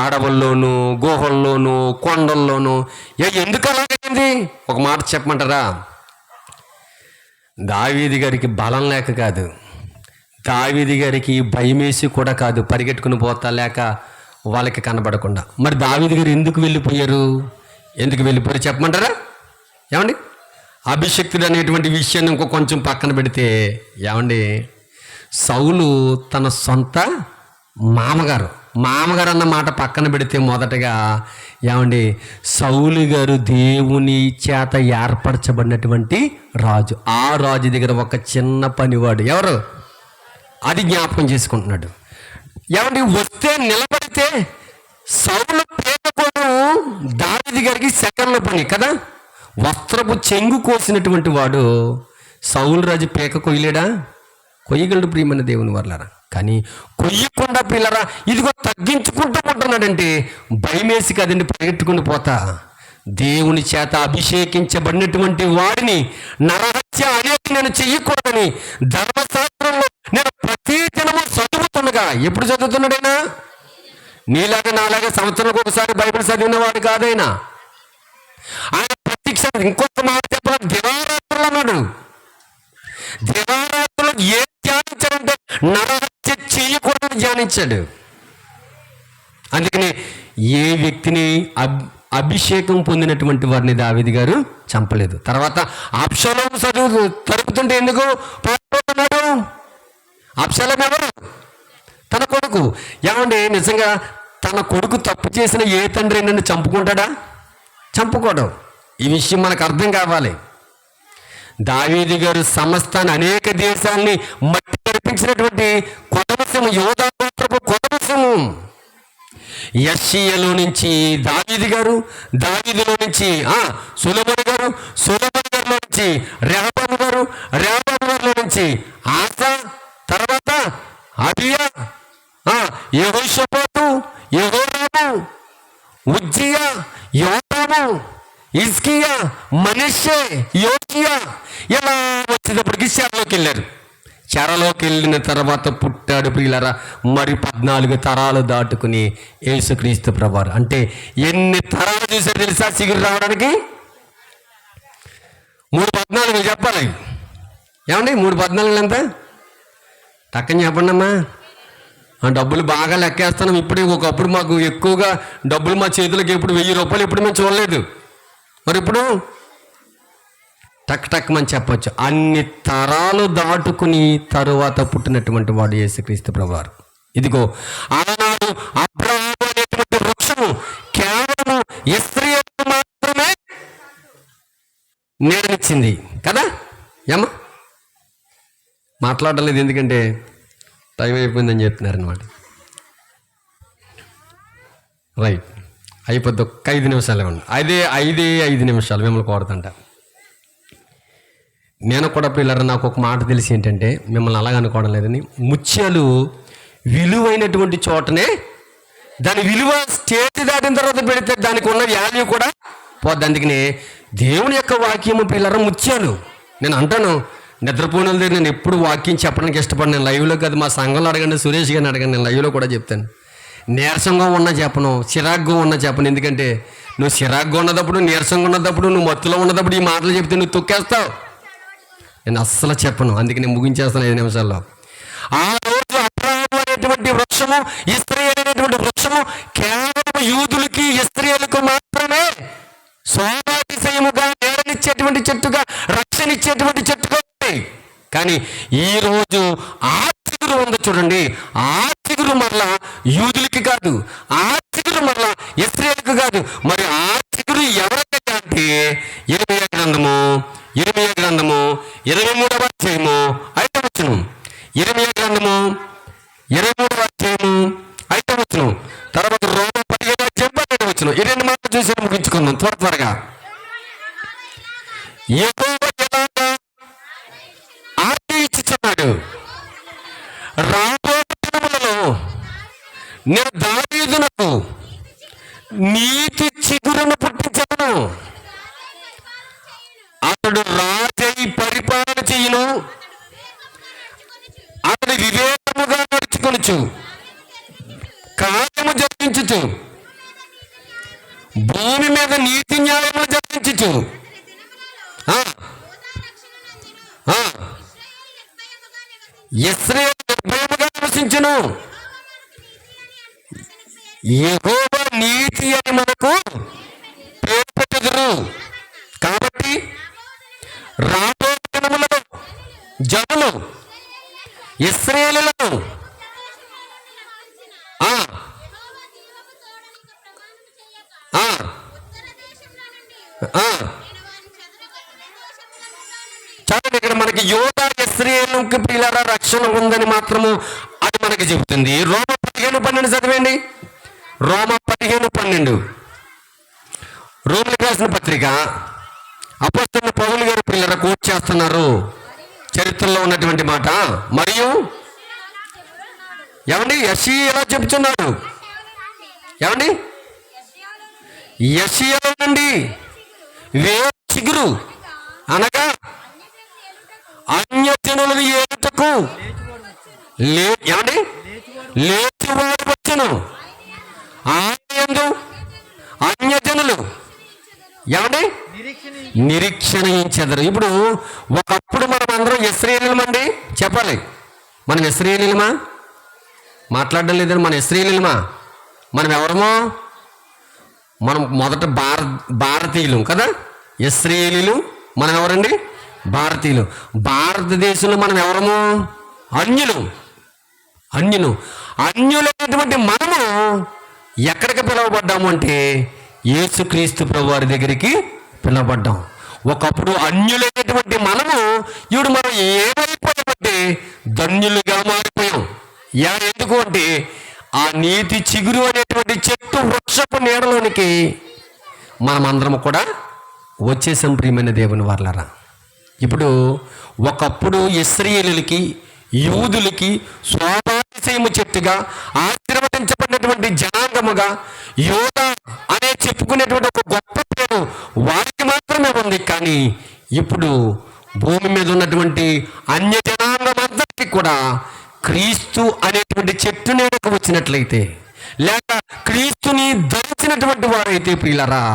అడవుల్లోనూ, గుహల్లోనూ, కొండల్లోనూ. ఎందుకు అలాగైంది? ఒక మాట చెప్పమంటారా? దావీదు గారికి బలం లేక కాదు, దావీదు గారికి భయమేసి కూడా కాదు, పరిగెట్టుకుని పోతా లేక వాళ్ళకి కనబడకుండా. మరి దావీదు గారు ఎందుకు వెళ్ళిపోయారు? ఎందుకు వెళ్ళిపోయారు చెప్పమంటారా? ఏమండి, అభిషక్తుడు అనేటువంటి విషయాన్ని ఇంకో కొంచెం పక్కన పెడితే, ఏమండి, సౌలు తన సొంత మామగారు అన్న మాట పక్కన పెడితే మొదటగా, ఏమండి, సౌలు గారు దేవుని చేత ఏర్పరచబడినటువంటి రాజు. ఆ రాజు దగ్గర ఒక చిన్న పనివాడు ఎవరు? అది జ్ఞాపకం చేసుకుంటున్నాడు. ఏమండి, వస్తే నిలబడితే సౌలు పేదకోవడం దావీదు గారికి సెకండ్ల పని కదా. వస్త్రపు చెంగు కోసినటువంటి వాడు సౌలు రాజు పేక కొయ్యలేడా? కొయ్యగలడు ప్రియమైన దేవుని వర్లారా. కానీ కొయ్యకుండా పిల్లరా ఇదిగో తగ్గించుకుంటూ ఉంటున్నాడంటే భయమేసి కదండి పరిగెట్టుకుని పోతా. దేవుని చేత అభిషేకించబడినటువంటి వాడిని నరహత్య అనేది నేను చెయ్యకూడదని ధర్మశాస్త్రంలో నేను ప్రతి దినము చదువుతుండగా. ఎప్పుడు చదువుతున్నాడైనా? నీలాగా నాలాగా సంవత్సరానికి ఒకసారి బైబిల్ చదివిన వాడు కాదైనా. ఆయన ప్రత్యక్ష ఇంకొక మాట చెప్పాలి, దివారాత్రులు అన్నాడు. దివారాత్రులు ఏం ధ్యానించాడంటే నరహత్య చేయకూడదని ధ్యానించాడు. అందుకని ఏ వ్యక్తిని అభిషేకం పొందినటువంటి వారిని దావీదు గారు చంపలేదు. తర్వాత అబ్షాలోము చదువు తరుపుతుంటే ఎందుకు పారిపోతున్నాడు? అబ్షాలోము ఎవరు? తన కొడుకు. ఏమండి, నిజంగా తన కొడుకు తప్పు చేసిన ఏ తండ్రి నన్ను చంపుకుంటాడా? చంపుకోవడం. ఈ విషయం మనకు అర్థం కావాలి. దావీదు గారు సమస్తాన్ని, అనేక దేశాలని మట్టి కనిపించినటువంటి కొదవశము, యోధా గోత్రపు కొదవశము. యెష్షయిలో నుంచి దావీదు గారు, దావీదులో నుంచి సొలొమోను గారు, సొలొమోను గారిలో నుంచి రెహబాము గారు, రెహబాము గారిలో నుంచి ఆసా, తర్వాత అబియా, యెహోషాపాతు, యెహోరాము, ఉజ్జియా, యోతాము, హిజ్కియా, మనష్షే, యోషియా. ఇలా వచ్చేటప్పటికి చెరలోకి వెళ్ళారు. చెరలోకి వెళ్ళిన తర్వాత పుట్టాడు ప్రియులారా మరి 14 తరాలు దాటుకుని యేసుక్రీస్తు ప్రభువారు. అంటే ఎన్ని తరాలు చూసారు తెలుసా చిగురు రావడానికి? 3:14 చెప్పాలి. ఏమండి 3:14 ఎంత? టక్కని చెప్పండి అమ్మా. డబ్బులు బాగా లెక్కేస్తున్నాం ఇప్పుడే. ఒకప్పుడు మాకు ఎక్కువగా డబ్బులు మా చేతులకు ఎప్పుడు 1000 రూపాయలు ఎప్పుడు మేము చూడలేదు. మరి ఇప్పుడు టక్ టక్ అని చెప్పచ్చు. అన్ని తరాలు దాటుకుని తరువాత పుట్టినటువంటి వాడు యేసుక్రీస్తు ప్రభువారు. ఇదిగో ఆనాడు అబ్రహాము అనేటువంటి వృక్షము కేవలం ఇశ్రాయేలుకు మాత్రమే నీడనిచ్చింది కదా. ఏమా మాట్లాడడం లేదు, ఎందుకంటే టైం అయిపోయిందని చెప్తున్నారు అనమాట. రైట్, అయిపోద్ది. ఒక్క 5 నిమిషాలు ఇవ్వండి. 5 నిమిషాలు మిమ్మల్ని కోరుతుంట. నేను కూడా పిల్లలు, నాకు ఒక మాట తెలిసి ఏంటంటే, మిమ్మల్ని అలాగ అనుకోవడం లేదని, ముత్యాలు విలువైనటువంటి చోటనే దాని విలువ స్టేజ్ దాటిన తర్వాత పెడితే దానికి ఉన్న వాల్యూ కూడా పోద్ది. అందుకని దేవుని యొక్క వాక్యము పిల్లలు ముత్యాలు. నేను అంటాను, నిద్రపోయిన దగ్గర నేను ఎప్పుడు వాక్యం చెప్పడానికి ఇష్టపడి, నేను లైవ్లో కాదు, మా సంఘంలో అడగండి, సురేష్ గారిని అడగండి, నేను లైవ్లో కూడా చెప్తాను. నీరసంగా ఉన్నా చెప్పను, చిరాగ్గా ఉన్నా చెప్పను. ఎందుకంటే నువ్వు చిరాగ్గా ఉన్నప్పుడు, నీరసంగా ఉన్నప్పుడు, నువ్వు మత్తులో ఉన్నప్పుడు ఈ మాటలు చెప్తే నువ్వు తొక్కేస్తావు. నేను అస్సలు చెప్పను, అందుకే నేను ముగించేస్తాను 5 నిమిషాల్లో. ఆ రోజు అబ్రహాము అనేటువంటి వృక్షము, ఇశ్రాయేలు అనేటువంటి వృక్షము కేవలం యూదులకి, ఇశ్రాయేలుకు మాత్రమే శోభాతిశయముగా నేరనిచ్చేటువంటి చెట్టుగా, రక్షణ ఇచ్చేటువంటి చెట్టుగా ఉంది. కానీ ఈరోజు ఆ చిగురు ఉంది చూడండి, ఆ చిగురు మరలా యూదులకి కాదు, ఆ చిగురు మరలా ఇశ్రాయేలుకు కాదు. మరి ఆ చిగురు ఎవరికైతే అంటే ఇర్మీయా గ్రంథము 23వ అధ్యాయము 5వ వచనం. ఇర్మీయా గ్రంథము 23వ అధ్యాయము 5వ వచనం. తర్వాత రోమా 15వ అధ్యాయం 12వ వచనం. ఈ 2 మాటలు చూసి ముగించుకుందాం త్వరగా. యెహోవా ఎలాగా ఆజ్ఞ ఇచ్చుచున్నాడు, రాబోయే దినములలో నేను దావీదునకు నీతి చిగురును పుట్టించను, అతడు రాజై పరిపాలన చేయును, ఇశ్రాయేలు నిర్భయముగా నివసించును, యెహోవా నీతి అని మనకు పేరు పెట్టుదురు. కాబట్టి రాబో దినములలో జనులు ఇశ్రాయేలులను చూడండి, ఇక్కడ మనకి యోధా ఇశ్రాయేలుకి ప్రియులారా రక్షణ ఉందని మాత్రము అది మనకి చెబుతుంది. రోమ 15:12 చదివండి. రోమ 15:12 రోమిలకు రాసిన పత్రిక. అపోస్తలుడు పౌలు గారు ప్రియులారా కోట్ చేస్తున్నారు చరిత్రలో ఉన్నటువంటి మాట. మరియు ఏమండి యెషయా ఎలా చెబుతున్నాడు? ఏమండి యెషయాలో నుండి వేరు చిగురు అనగా అన్యజనులను ఏలుటకు ఏమండి లేచివాడు వచ్చును, ఆయన యందు అన్యజనులు ఏమండి నిరీక్షణ ఉంచెదరు. ఇప్పుడు ఒకప్పుడు మనం అందరం ఇశ్రాయేలీయులమండి చెప్పాలి. మనం ఇశ్రాయేలీయులమా? మాట్లాడడం లేదని మన ఇశ్రాయేలీయులమా? మనం ఎవరమో? మనం మొదట భారతీయులు కదా. ఇశ్రాయేలీయులు మనం ఎవరండి? భారతీయులు. భారతదేశంలో మనం ఎవరము? అన్యులు. అన్యులైనటువంటి మనము ఎక్కడికి పిలువబడ్డాము అంటే యేసుక్రీస్తు ప్రభు వారి దగ్గరికి పిలువబడ్డాం. ఒకప్పుడు అన్యులైనటువంటి మనము ఇప్పుడు మనం ఏమైపోయామంటే ధన్యులుగా మారిపోయాం. ఎందుకు అంటే ఆ నీతి చిగురు అనేటువంటి చెట్టు వృక్షపు నీడలోనికి మనమందరం కూడా వచ్చేసాం ప్రియమైన దేవుని వారలారా. ఇప్పుడు ఒకప్పుడు ఇశ్రాయేలులకి యూదులకి శోభాతిశయము చెట్టుగా ఆశీర్వదించబడినటువంటి జనాంగముగా యోధా అనే చెప్పుకునేటువంటి ఒక గొప్ప పేరు వారికి మాత్రమే ఉంది. కానీ ఇప్పుడు భూమి మీద ఉన్నటువంటి అన్య జనాంగమందరికీ కూడా క్రీస్తు అనేటువంటి చెట్టు నీడకు వచ్చినట్లయితే లేక క్రీస్తుని ధరించినటువంటి వారైతే ప్రియులారా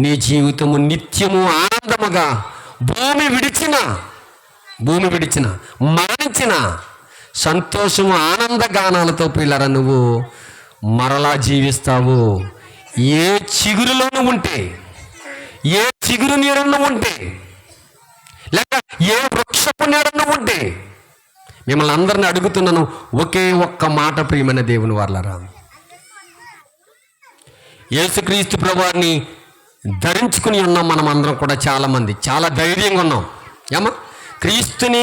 నీ జీవితము నిత్యము ఆనందముగా భూమి విడిచిన మరణించిన సంతోషము ఆనంద గానాలతో ప్రియులారా నువ్వు మరలా జీవిస్తావు. ఏ చిగురులోనూ ఉంటే, ఏ చిగురు నీడను ఉంటే, లేక ఏ వృక్షపు నీడను ఉంటే, మిమ్మల్ని అందరిని అడుగుతున్నాను ఒకే ఒక్క మాట ప్రియమైన దేవుని వారలారా, యేసుక్రీస్తు ప్రభువారిని ధరించుకుని ఉన్నాం. మనం అందరం కూడా చాలామంది చాలా ధైర్యంగా ఉన్నాం. ఏమా క్రీస్తుని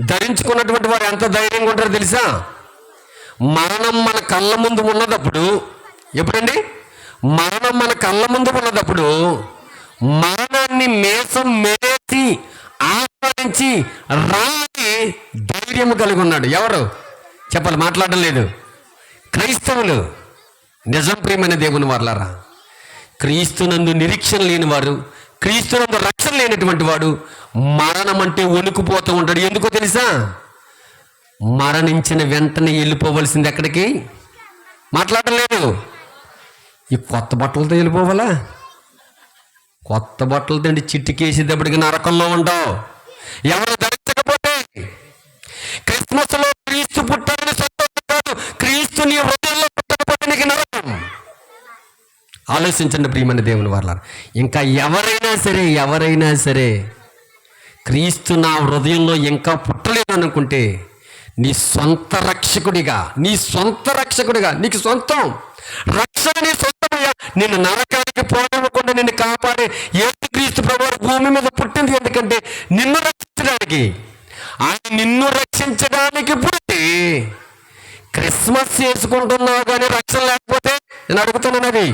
ధరించుకున్నటువంటి వారు ఎంత ధైర్యంగా ఉంటారో తెలుసా? మరణం మన కళ్ళ ముందు ఉన్నదప్పుడు, ఎప్పుడండి మరణం మన కళ్ళ ముందు ఉన్నదప్పుడు మరణాన్ని మేసం మేసి ఆహ్వానించి రాని ధైర్యం కలిగి ఉన్నాడు. ఎవరు చెప్పాలి? మాట్లాడడం లేదు. క్రైస్తవులు. నిజం ప్రియమైన దేవుని వారలారా, క్రీస్తునందు నిరీక్షణ లేని వారు, క్రీస్తునందు రక్షణ లేనటువంటి వాడు మరణం అంటే వణుకుపోతూ ఉంటాడు. ఎందుకో తెలుసా? మరణించిన వెంటనే వెళ్ళిపోవలసింది ఎక్కడికి? మాట్లాడడం లేదు. ఈ కొత్త బట్టలతో వెళ్ళిపోవాలా? కొత్త బట్టలతో అంటే చిట్టుకేసేటప్పటికి నరకంలో ఉండవు. ఎవరు ధరించకపోతే క్రిస్మస్లో క్రీస్తు పుట్టారని సంతోషం కాదు, క్రీస్తు నీ హృదయంలో పుట్టకపోతే నీకు నరకం. ఆలోచించండి ప్రియమైన దేవుని వారలారా. ఇంకా ఎవరైనా సరే క్రీస్తు నా హృదయంలో ఇంకా పుట్టలేదు అనుకుంటే నీ సొంత రక్షకుడిగా నీకు సొంతం రక్షణ, నీ సొంతమయ్యా. నిన్ను నరకానికి పోనివ్వకుండా నిన్ను కాపాడే యేసుక్రీస్తు ప్రభువు భూమి మీద పుట్టింది ఎందుకంటే నిన్ను రక్షించడానికి. ఆయన నిన్ను రక్షించడానికి పుట్టి క్రిస్మస్ చేసుకుంటున్నావు కానీ రక్షణ లేకపోతే నేను అడుగుతున్నాను, అది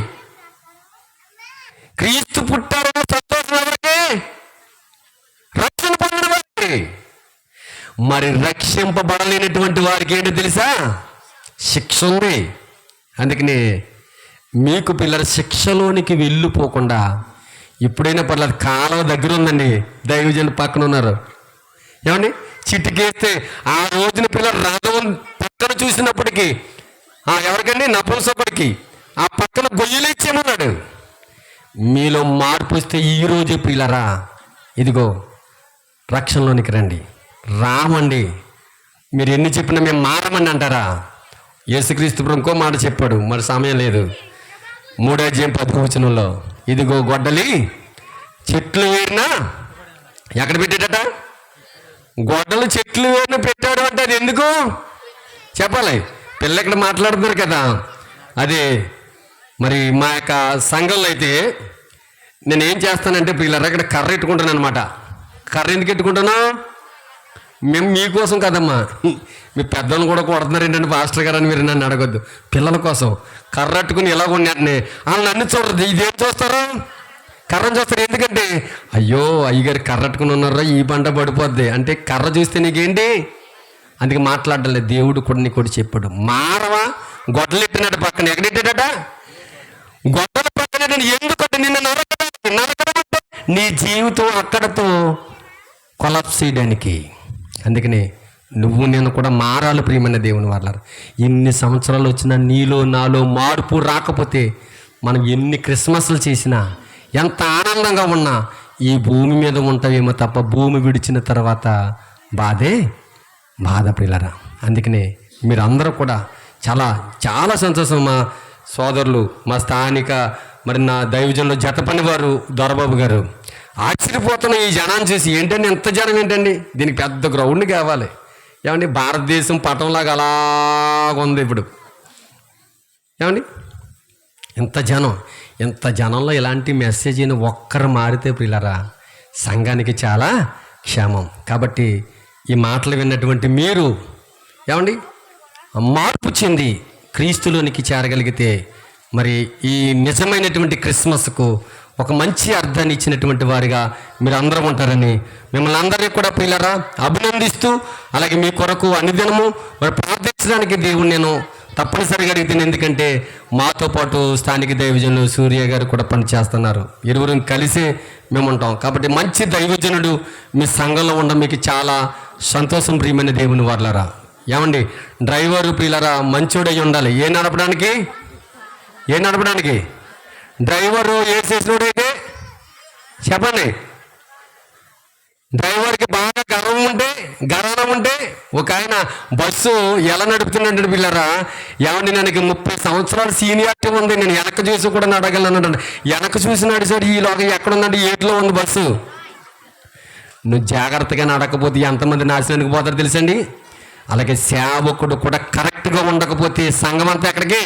క్రీస్తు పుట్టారన్న సంతోషం ఎవరికి? రక్షణ పొందిన వారికి. మరి రక్షింపబడలేనటువంటి వారికి ఏంటో తెలుసా? శిక్ష ఉంది. అందుకని మీకు పిల్లల శిక్షలోనికి వెళ్ళిపోకుండా ఇప్పుడైనా పర్లేదు, కాలం దగ్గర ఉందండి. దైవజనులు పక్కన ఉన్నారు. ఏమండి చిటికేస్తే ఆ రోజున పిల్లలు రథం పక్కన చూసినప్పటికీ ఎవరికండి? నపుంసకుడికి ఆ పక్కన గొయ్యలు ఇచ్చేమన్నాడు. మీలో మార్పు వస్తే ఈరోజు పిల్లరా ఇదిగో రక్షణలోనికి రండి. రామండి మీరు ఎన్ని చెప్పినా మేము మారమని అంటారా? యేసుక్రీస్తు ప్రభు ఇంకో మాట చెప్పాడు, మరి సమయం లేదు. 3:10 ఇదిగో గొడ్డలి చెట్లు వేరినా ఎక్కడ పెట్టాడట? గొడ్డలు చెట్లు వేరిన పెట్టాడు అంటే అది ఎందుకు చెప్పాలి? పిల్ల ఇక్కడ మాట్లాడుతున్నారు కదా. అదే మరి మా యొక్క సంఘంలో అయితే నేను ఏం చేస్తానంటే పిల్లలు ఇక్కడ కర్ర ఎట్టుకుంటాను అనమాట. కర్ర ఎందుకు ఎట్టుకుంటాను? మేము మీకోసం కదమ్మా, మీ పెద్దలను కూడా కొడుతున్నారు ఏంటంటే పాస్టర్ గారు అని మీరు నన్ను అడగొద్దు. పిల్లల కోసం కర్ర అట్టుకుని ఎలా కొన్నాటనే వాళ్ళు నన్ను చూడదు. ఇదేం చూస్తారు? కర్రను చూస్తారు. ఎందుకంటే అయ్యో అయ్యగారు కర్ర అట్టుకుని ఉన్నారా, ఈ పంట పడిపోద్ది అంటే కర్ర చూస్తే నీకేంటి? అందుకే మాట్లాడలే. దేవుడు కూడా నీకు చెప్పాడు, మారవా గొడ్డలు ఎట్టినట్టు పక్కన ఎక్కడెట్టాడట? గొడ్డల పక్కన ఎందుకంటే నిన్న నరకడం నీ జీవితం అక్కడతో కొలాప్స్ చేయడానికి. అందుకనే నువ్వు నేను కూడా మారాలి ప్రియమైన దేవుని వాళ్ళ. ఎన్ని సంవత్సరాలు వచ్చినా నీలో నాలో మార్పు రాకపోతే మనం ఎన్ని క్రిస్మస్లు చేసినా ఎంత ఆనందంగా ఉన్నా ఈ భూమి మీద ఉంటావేమో తప్ప భూమి విడిచిన తర్వాత బాధ ప్రియులరా. అందుకనే మీరు అందరూ కూడా చాలా చాలా సంతోషం. మా సోదరులు, మా స్థానిక మరి నా దైవజనులు జత పని వారు దొరబాబు గారు ఆశ్చర్యపోతున్న ఈ జనాన్ని చూసి. ఏంటండి ఎంత జనం ఏంటండి? దీనికి పెద్ద గ్రౌండ్ కావాలి. ఏమండి భారతదేశం పటంలాగా అలాగుంది ఇప్పుడు. ఏమండి ఎంత జనంలో ఇలాంటి మెసేజ్ని ఒక్కరు మారితే ప్రియులరా సంఘానికి చాలా క్షేమం. కాబట్టి ఈ మాటలు విన్నటువంటి మీరు ఏమండి మార్పు చెంది క్రీస్తులోనికి చేరగలిగితే మరి ఈ నిజమైనటువంటి క్రిస్మస్కు ఒక మంచి అర్థాన్ని ఇచ్చినటువంటి వారిగా మీరు అందరూ ఉంటారని మిమ్మల్ని అందరినీ కూడా ప్రియులారా అభినందిస్తూ, అలాగే మీ కొరకు అనుదినము మరి ప్రార్థించడానికి దేవుడు నేను తప్పనిసరిగా అడిగితే. ఎందుకంటే మాతో పాటు స్థానిక దైవజనులు సూర్య గారు కూడా పనిచేస్తున్నారు. ఇరువురు కలిసే మేము ఉంటాం. కాబట్టి మంచి దైవజనుడు మీ సంఘంలో ఉండడం మీకు చాలా సంతోషం ప్రియమైన దేవుని వాళ్ళరా. ఏమండి డ్రైవరు ప్రియులారా మంచోడై ఉండాలి. ఏ నడపడానికి డ్రైవరు ఏ చేసినోడైతే చెప్పండి. డ్రైవర్కి బాగా గర్వం ఉంటే ఒక ఆయన బస్సు ఎలా నడుపుతున్నాడు పిల్లరా. ఏమండి నాకు 30 సంవత్సరాలు సీనియారిటీ ఉంది, నేను వెనక చూసి కూడా నడగలను అన్నాడు. వెనక చూసి నడిచాడు, ఈలోగా ఎక్కడుందంటే ఏట్లో ఉంది బస్సు. నువ్వు జాగ్రత్తగా నడకపోతే ఎంతమంది నాశనానికి పోతారు తెలుసండి. అలాగే సేవకుడు కూడా కరెక్ట్గా ఉండకపోతే సంఘం అంతా ఎక్కడికి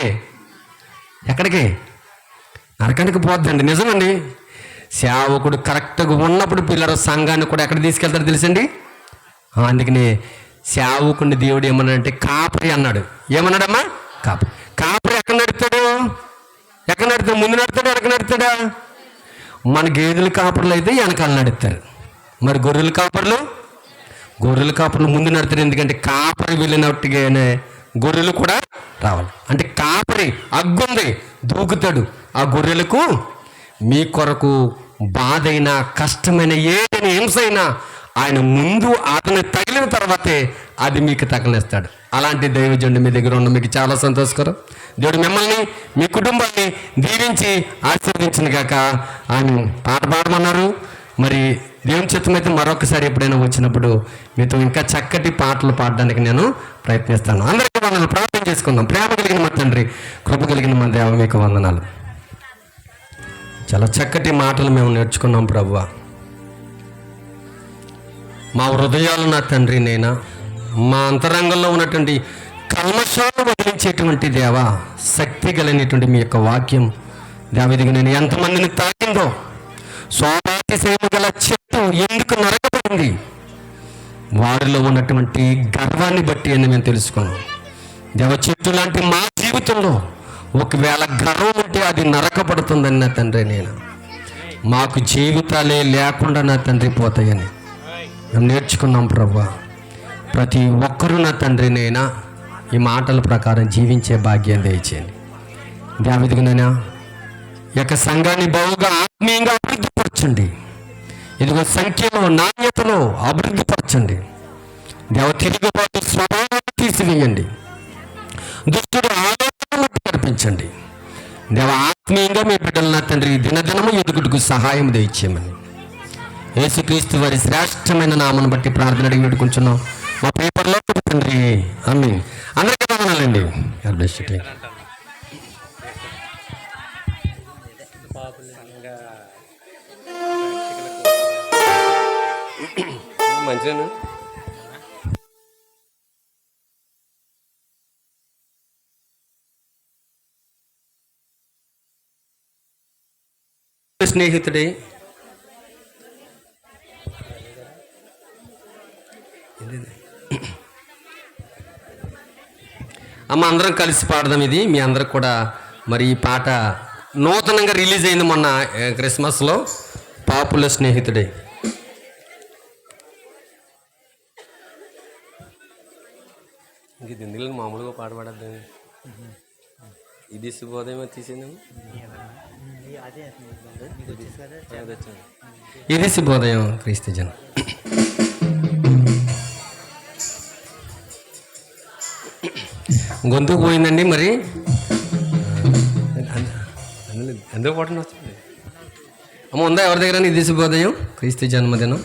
నరకానికి పోద్దండి. నిజమండి. సేవకుడు కరెక్ట్గా ఉన్నప్పుడు పిల్లలు సంఘాన్ని కూడా ఎక్కడ తీసుకెళ్తారు తెలుసండి. అందుకని సేవకుడిని దేవుడు ఏమన్నాడంటే కాపరి అన్నాడు. ఏమన్నాడమ్మా? కాపరి ఎక్కడ నడుపుతాడు? ముందు నడుపుతాడు, వెనక నడుపుతాడా? మన గేదెల కాపర్లు అయితే వెనకాల నడుపుతారు. మరి గొర్రెల కాపర్లు ముందు నడుతారు. ఎందుకంటే కాపరి వెళ్ళినట్టుగానే గొర్రెలు కూడా రావాలి. అంటే కాపరి అగ్గుంది దూకుతాడు. ఆ గొర్రెలకు మీ కొరకు బాధైనా కష్టమైన ఏదైనా హింసైనా ఆయన ముందు అతను తగిలిన తర్వాతే అది మీకు తగలేస్తాడు. అలాంటి దైవజనుడు మీ దగ్గర ఉన్న మీకు చాలా సంతోషకరం. దేవుడు మిమ్మల్ని మీ కుటుంబాన్ని దీవించి ఆశీర్వదించిన గాక. ఆయన పాట పాడమన్నారు. మరి దేవుని చిత్తమైతే మరొకసారి ఎప్పుడైనా వచ్చినప్పుడు మీతో ఇంకా చక్కటి పాటలు పాడడానికి నేను ప్రయత్నిస్తాను. అందరికీ వందనాలు. ప్రార్థన చేసుకుందాం. ప్రేమ కలిగిన మా తండ్రి, కృప కలిగిన మా దేవ, మీకు వందనాలు. చాలా చక్కటి మాటలు మేము నేర్చుకున్నాం ప్రభువా. మా హృదయాలు నా తండ్రి నైనా మా అంతరంగంలో ఉన్నటువంటి కల్మషాలు వదిలించేటువంటి దేవ, శక్తి కలిగినటువంటి మీ యొక్క వాక్యం దేవదిగా నేను ఎంతమందిని తాకిందో. స్వాతిశయము గల చెట్టు ఎందుకు నరకబడింది? వారిలో ఉన్నటువంటి గర్వాన్ని బట్టి అని మేము తెలుసుకున్నాం. దేవ చెట్టు లాంటి మా జీవితంలో ఒకవేళ గర్వం ఉంటే అది నరకబడుతుందని నా తండ్రి నేను మాకు జీవితాలే లేకుండా నా తండ్రి పోతాయని మేము నేర్చుకున్నాం ప్రభువా. ప్రతి ఒక్కరూ నా తండ్రి నైనా ఈ మాటల ప్రకారం జీవించే భాగ్యం దయచేయండి. దేవదిగునైనా ఈ యొక్క సంఘాన్ని బాగా ఆత్మీయంగా అభివృద్ధిపరచండి. ఇదిగో సంఖ్యలో నాణ్యతలో అభివృద్ధిపరచండి. దేవ తిరుగుబాటు స్వభావాన్ని తీసివేయండి. దుష్టుడు ఆలోచనలు కల్పించండి. దేవ ఆత్మీయంగా మీ బిడ్డలు నా తండ్రి దినదినము ఎదుగుటకు సహాయం దయచేయమని యేసుక్రీస్తు వారి శ్రేష్టమైన నామను బట్టి ప్రార్థన అడిగి వేడుకుంటున్నాం. మా పేపర్లో తండ్రి. మరి అమ్మి అందరికీ బాగున్నానండి. God bless you. మంచిగా స్నేహితుడే అమ్మ అందరం కలిసి పాడదాం. ఇది మీ అందరికి కూడా మరి ఈ పాట నూతనంగా రిలీజ్ అయింది మొన్న క్రిస్మస్లో. పాపుల స్నేహితుడే. ఇంక దిండిలో మామూలుగా పాట పాడద్దు. ఇది శుభోదయం తీసేది. ఇది శుభోదయం క్రీస్తు జనం. గొంతుకు పోయిందండి మరి ఎందుకు పాట వస్తుంది అమ్మ? ఉందా ఎవరి దగ్గర? ఇది శుభోదయం క్రీస్తు జన్మదినం.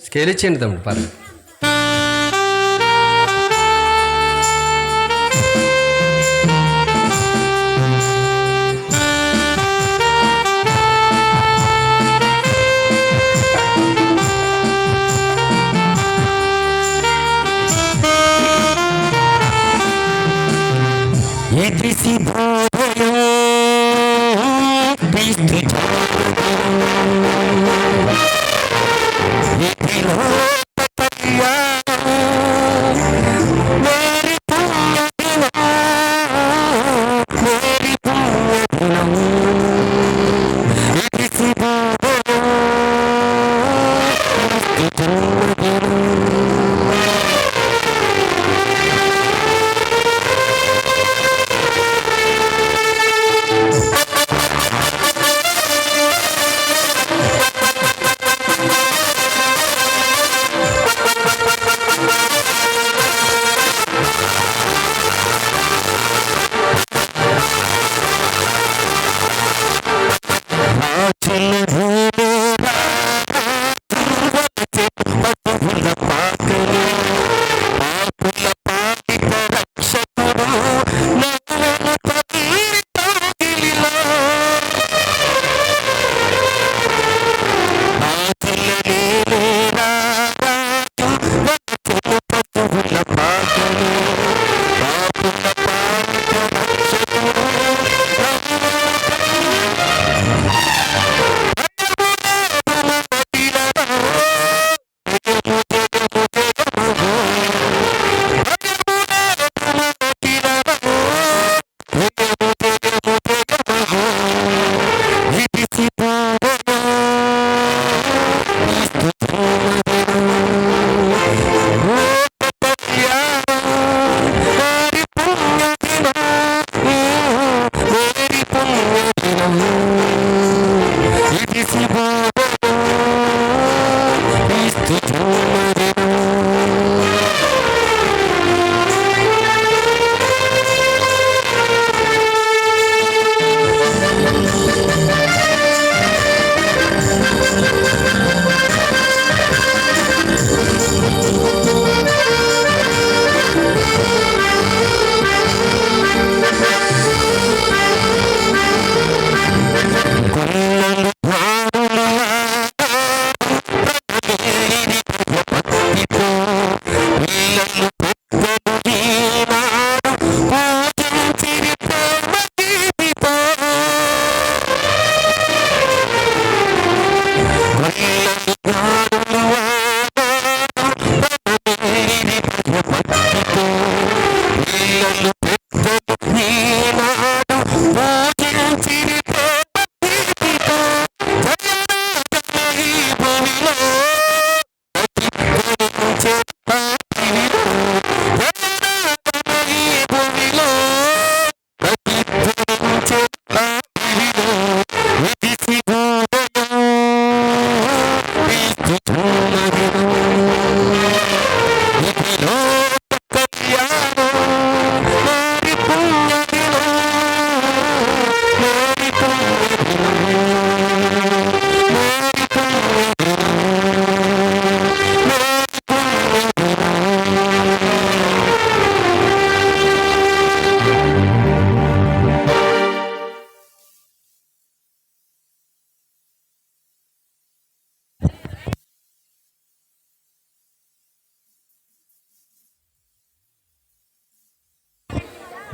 స్కేల్ ఇచ్చేయండి తమ్ముడు పర్లేదు. ఇది శుభోదయం క్రీస్తు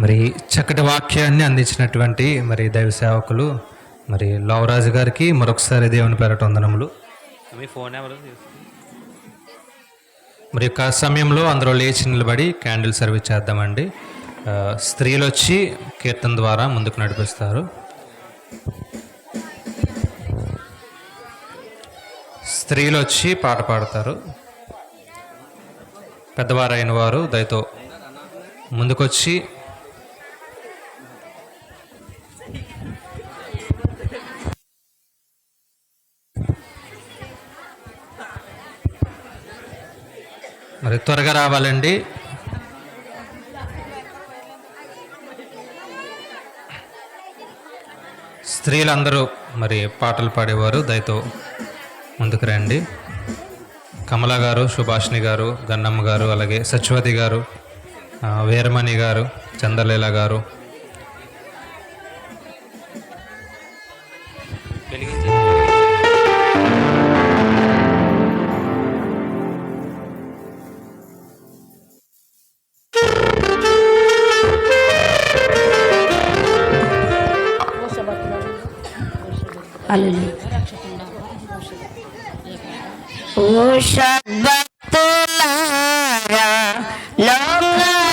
మరి చక్కటి వాక్యాన్ని అందించినటువంటి మరి దైవ సేవకులు మరి లవరాజు గారికి మరొకసారి దేవుని పేరట వందనములు. మీ ఫోన్ ఎవరు? మరి యొక్క సమయంలో అందరూ లేచి నిలబడి క్యాండిల్ సర్వీస్ చేద్దామండి. స్త్రీలు వచ్చి కీర్తన ద్వారా ముందుకు నడిపిస్తారు. స్త్రీలు వచ్చి పాట పాడతారు. పెద్దవారైన వారు దయతో ముందుకొచ్చి మరి త్వరగా రావాలండి. స్త్రీలందరూ మరి పాటలు పాడేవారు దయతో ముందుకు రండి. కమల గారు, సుభాషిణి గారు, గన్నమ్మ గారు, అలాగే సత్యవతి గారు, వీరమణి గారు, చంద్రలీల గారు, ఓ భక్తులారా లోకరక్షకుడు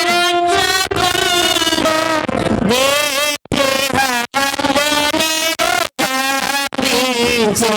బేత్లెహేములోని ఉద్భవించె.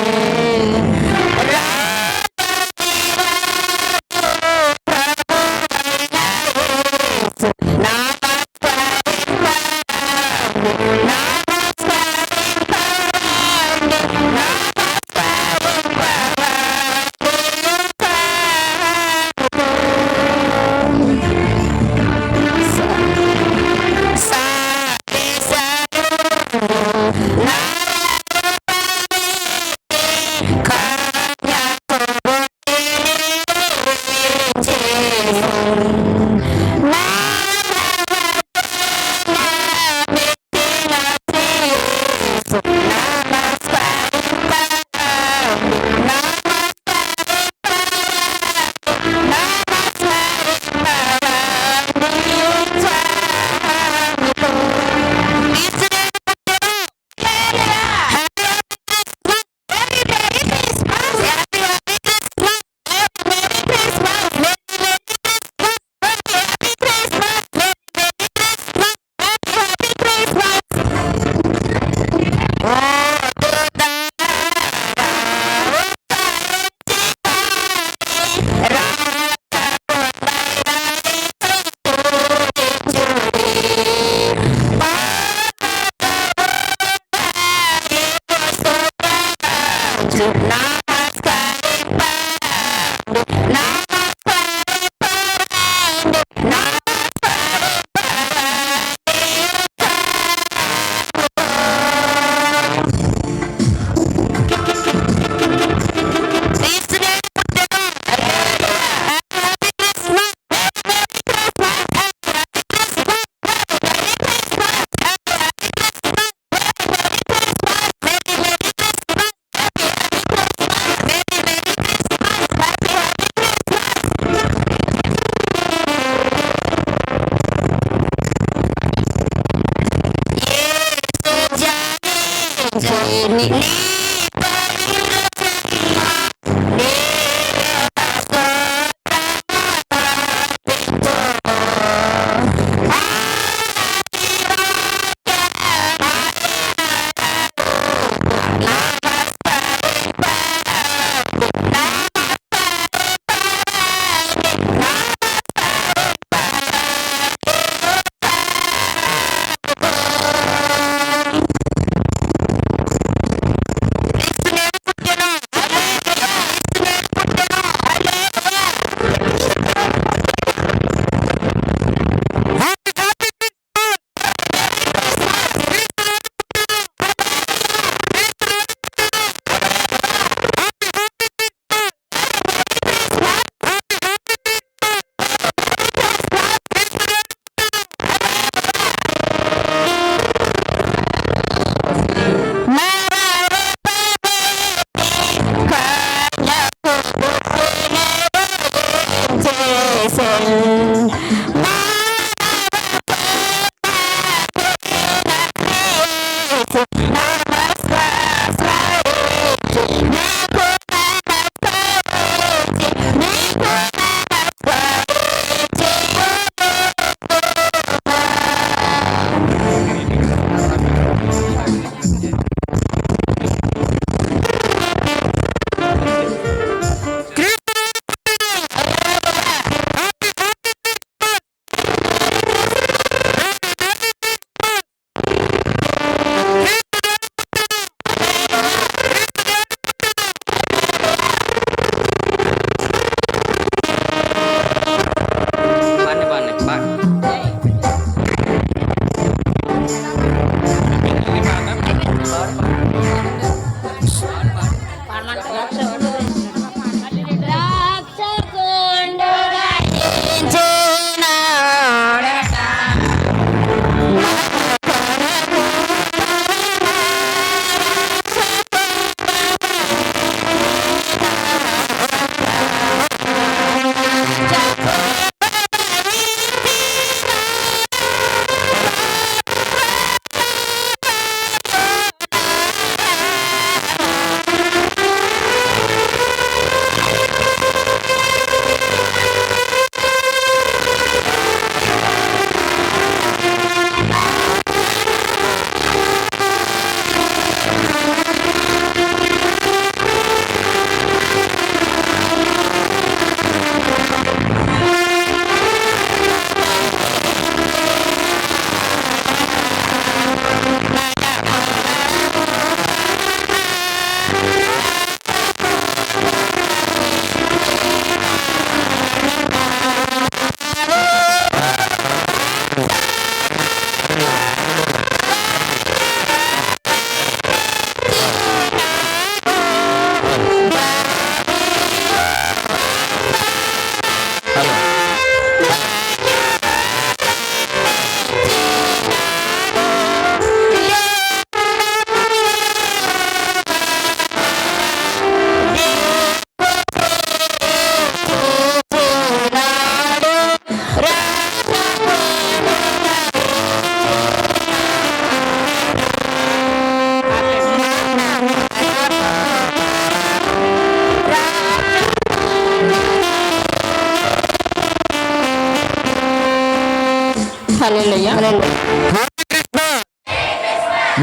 Hallelujah happy Christmas.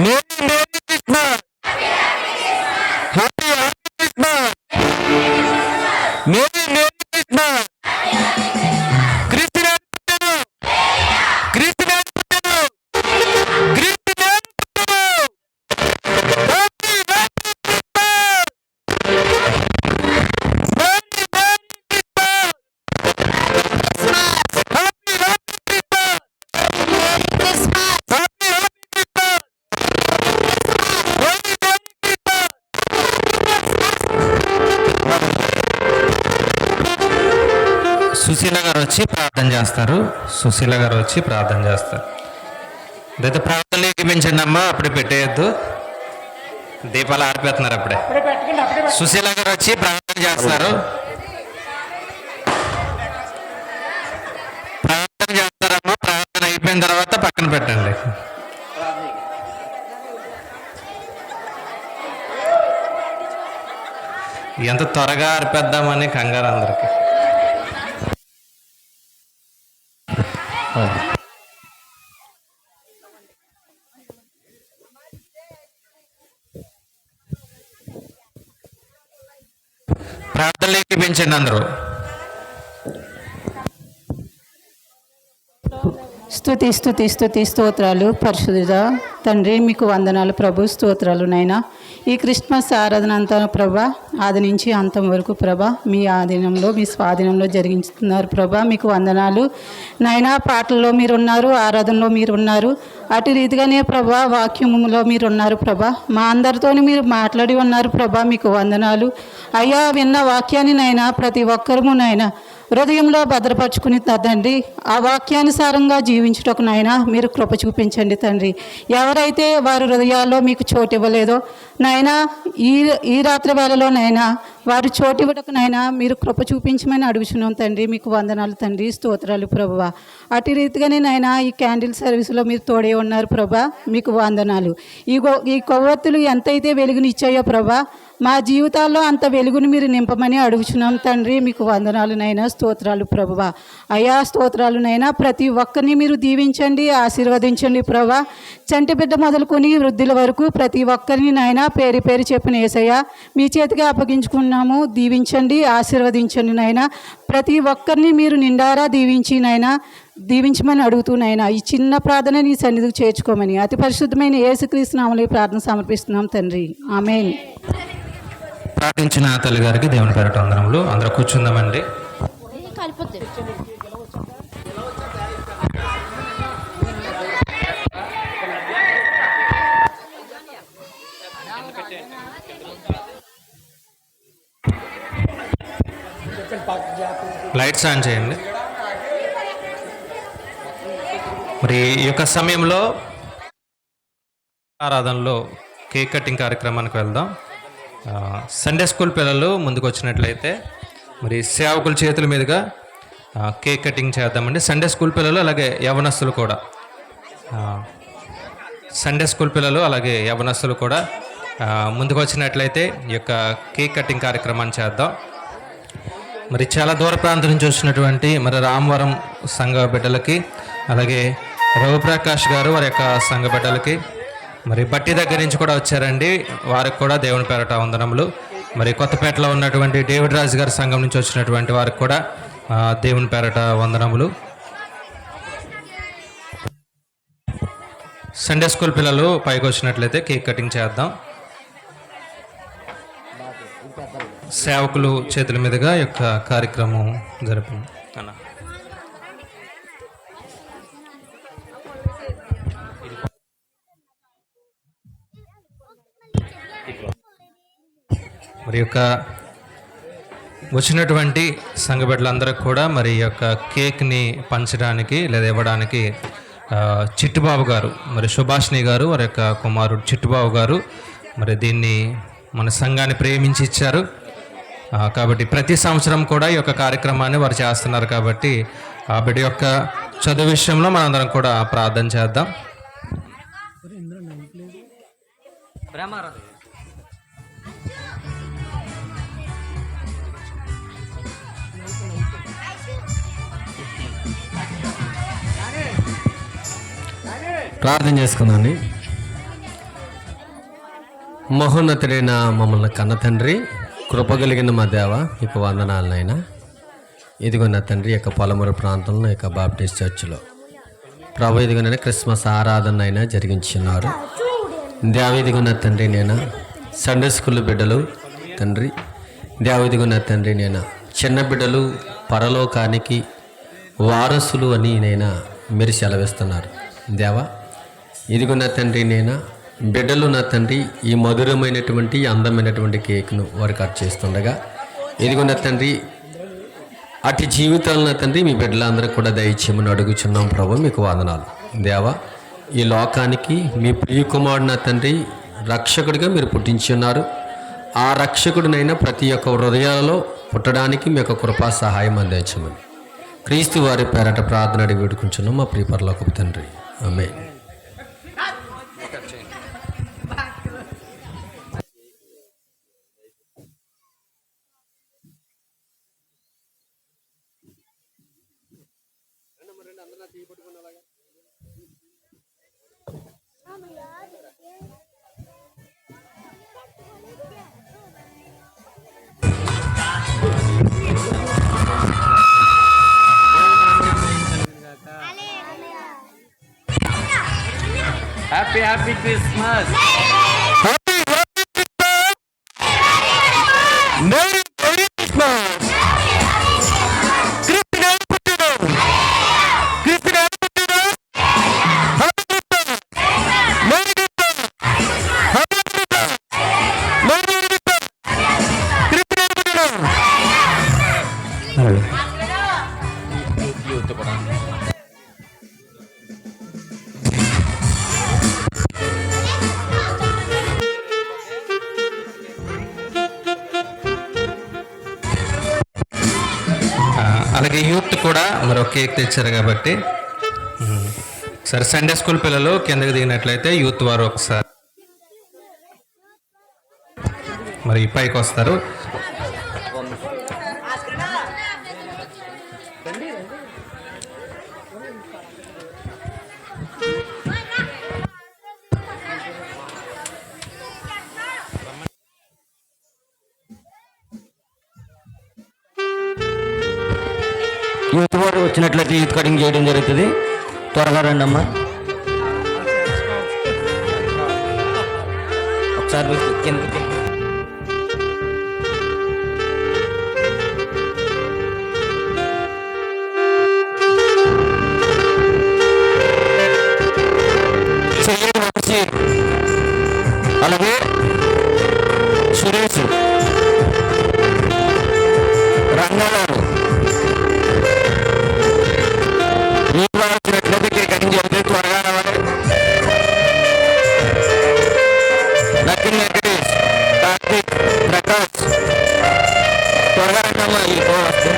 Merry merry Christmas. Happy happy Christmas. Merry merry Christmas. Christian పుట్టాడు. క్రిస్టియన్ పుట్టాడు. క్రిస్టియన్ పుట్టాడు. Happy happy Christmas. Merry merry Christmas. Happy happy Christmas. Happy happy Christmas. Merry merry Christmas. Sushila garu వచ్చి ప్రార్థన చేస్తారు. సుశీల గారు వచ్చి ప్రార్థన చేస్తారు. అయితే ప్రార్థనలు ఎక్కిపించండి అమ్మా, అప్పుడే పెట్టేయద్దు. దీపాలు ఆరిపోతున్నారు అప్పుడే. సుశీల గారు వచ్చి ప్రార్థన చేస్తారు. ప్రార్థన చేస్తారమ్మా. ప్రార్థన అయిపోయిన తర్వాత పక్కన పెట్టండి. ఎంత త్వరగా ఆరిపేద్దామని కంగారు అందరికి. ప్రార్థనలు ఎక్కిపించండి అందరూ. స్తుతి స్తుతి స్తుతి స్తోత్రాలు పరిశుద్ధ తండ్రి, మీకు వందనాలు ప్రభు. స్తోత్రాలు నైనా. ఈ క్రిస్మస్ ఆరాధన అంతా ప్రభా, ఆది నుంచి అంతం వరకు ప్రభా మీ ఆధీనంలో మీ స్వాధీనంలో జరిగిస్తున్నారు ప్రభా. మీకు వందనాలు నైనా. పాటల్లో మీరున్నారు, ఆరాధనలో మీరున్నారు. అటు రీతిగానే ప్రభా వాక్యములో మీరున్నారు ప్రభా. మా అందరితోని మీరు మాట్లాడి ఉన్నారు ప్రభా. మీకు వందనాలు అయ్యా. విన్న వాక్యాన్ని నైనా ప్రతి ఒక్కరము నైనా హృదయంలో భద్రపరుచుకుని తండ్రి, ఆ వాక్యానుసారంగా జీవించుటకు నాయన మీరు కృప చూపించండి తండ్రి. ఎవరైతే వారి హృదయాల్లో మీకు చోటు ఇవ్వలేదో నాయన, ఈ రాత్రి వేళలో నైనా వారు చోటు ఇవ్వటకు నైనా మీరు కృప చూపించమని అడుగుచున్నాం తండ్రి. మీకు వందనాలు తండ్రి. స్తోత్రాలు ప్రభువా. అటు రీతిగానే నైనా ఈ క్యాండిల్ సర్వీస్లో మీరు తోడే ఉన్నారు ప్రభా. మీకు వందనాలు. ఈ కొవ్వొత్తులు ఎంతైతే వెలుగునిచ్చాయో ప్రభా, మా జీవితాల్లో అంత వెలుగుని మీరు నింపమని అడుగుచున్నాం తండ్రి. మీకు వందనాలు నైనా. స్తోత్రాలు ప్రభువా. అయా స్తోత్రాలు నైనా. ప్రతి ఒక్కరిని మీరు దీవించండి, ఆశీర్వదించండి ప్రభా. చంటి బిడ్డ మొదలుకొని వృద్ధుల వరకు ప్రతి ఒక్కరిని నాయన పేరు పేరు చెప్పిన యేసయ్య మీ చేతికి అప్పగించుకున్నాము. దీవించండి, ఆశీర్వదించండి నాయన. ప్రతి ఒక్కరిని మీరు నిండారా దీవించి నాయనా దీవించమని అడుగుతున్నాయినా. ఈ చిన్న ప్రార్థన నీ సన్నిధికి చేర్చుకోమని అతి పరిశుద్ధమైన యేసుక్రీస్తు నామములో ఈ ప్రార్థన సమర్పిస్తున్నాం తండ్రి. ఆమేన్. ప్రార్థించిన తల్లి గారికి దేవుని పేరట వందనములు. అందరూ కూర్చుందామండి. లైట్స్ ఆన్ చేయండి. మరి ఈ యొక్క సమయంలో ఆరాధనలో కేక్ కటింగ్ కార్యక్రమానికి వెళ్దాం. సండే స్కూల్ పిల్లలు ముందుకు వచ్చినట్లయితే మరి సేవకుల చేతుల మీదుగా కేక్ కటింగ్ చేద్దామండి. సండే స్కూల్ పిల్లలు అలాగే యవనస్తులు కూడా ముందుకు వచ్చినట్లయితే ఈ యొక్క కేక్ కటింగ్ కార్యక్రమాన్ని చేద్దాం. మరి చాలా దూర ప్రాంతం నుంచి వచ్చినటువంటి మరి రామవరం సంఘ బిడ్డలకి, అలాగే రవిప్రకాష్ గారు వారి యొక్క సంఘ బిడ్డలకి, మరి బట్టి దగ్గర నుంచి కూడా వచ్చారండి, వారికి కూడా దేవుని పేరట వందనములు. మరి కొత్తపేటలో ఉన్నటువంటి డేవిడ్ రాజు గారి సంఘం నుంచి వచ్చినటువంటి వారికి కూడా దేవుని పేరట వందనములు. సండే స్కూల్ పిల్లలు పైకి వచ్చినట్లయితే కేక్ కటింగ్ చేద్దాం. సేవకులు చేతుల మీదుగా ఈ యొక్క కార్యక్రమం జరిపింది అన్న. మరి యొక్క వచ్చినటువంటి సంఘ బిడ్డలందరికీ కూడా మరి ఈ యొక్క కేక్ని పంచడానికి లేదా ఇవ్వడానికి చిట్టుబాబు గారు, మరి సుభాష్ని గారు వారి యొక్క కుమారుడు చిట్టుబాబు గారు మరి దీన్ని మన సంఘాన్ని ప్రేమించి ఇచ్చారు. కాబట్టి ప్రతి సంవత్సరం కూడా ఈ యొక్క కార్యక్రమాన్ని వారు చేస్తున్నారు. కాబట్టి ఆ బిడ్డ యొక్క చదువు విషయంలో మనందరం కూడా ప్రార్థన చేద్దాం. ప్రార్థన చేసుకుందాన్ని. మహోన్నతుడైన మమ్మల్ని కన్న తండ్రి, కృపగలిగిన మా దేవ, ఇక వందనాలనైనా. ఇదిగో నా తండ్రి యొక్క పొలమూరు ప్రాంతంలో యొక్క బాప్టిస్ట్ చర్చిలో ప్రభు ఇదిగోనైనా క్రిస్మస్ ఆరాధన అయినా జరిగించున్నారు. దేవ ఇదిగో నా తండ్రి నేను సండే స్కూల్ బిడ్డలు తండ్రి, దేవ ఇదిగో నా తండ్రి నేను చిన్న బిడ్డలు పరలోకానికి వారసులు అని నైనా మీరు సెలవిస్తున్నారు. దేవా ఇదిగో నా తండ్రి నేను బిడ్డలు నా తండ్రి ఈ మధురమైనటువంటి అందమైనటువంటి కేక్ను వారు కట్ చేస్తుండగా ఇదిగో నా తండ్రి అటు జీవితాలు నా తండ్రి మీ బిడ్డలందరూ కూడా దయచేయమని అడుగుచున్నాం ప్రభు. మీకు వందనాలు. దేవా ఈ లోకానికి మీ ప్రియ కుమారుడు నా తండ్రి రక్షకుడిగా మీరు పుట్టించి ఉన్నారు. ఆ రక్షకుడినైనా ప్రతి ఒక్క హృదయాలలో పుట్టడానికి మీ యొక్క కృపా సహాయం అందించమని క్రీస్తు వారి పేరట ప్రార్థన అడిగి వేడుకుంటున్నాం మా ప్రియ పరలోకపు తండ్రి. ఆమేన్. Happy Christmas. అలాగే యూత్ కూడా మరి ఒక కేక్ తెచ్చారు కాబట్టి సరే సండే స్కూల్ పిల్లలు కిందకి దిగినట్లయితే యూత్ వారు ఒకసారి మరి పైకి వస్తారు. యూత్ వారు వచ్చినట్లయితే యూత్ కటింగ్ చేయడం జరుగుతుంది. త్వరగా రండి అమ్మా. ఒకసారి కిందకి అలాగే సురేష్ రంగారావు వచ్చినట్లయితే కటింగ్ చేస్తే త్వరగా రావాలి. నకిల్ వెంకటేష్, కార్తీక్, ప్రకాష్ త్వరగా రండమ్మా. ఈ వస్తే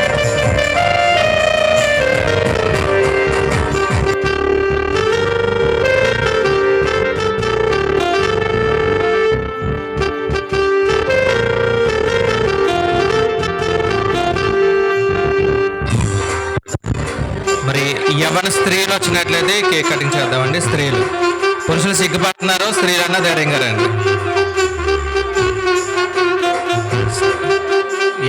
మరి యవ్వన స్త్రీలు వచ్చినట్లయితే కేక్ కటింగ్ చేద్దామండి. స్త్రీలు, పురుషులు సిగ్గుపడుతున్నారు, స్త్రీలన్నా ధైర్యంగా రండి.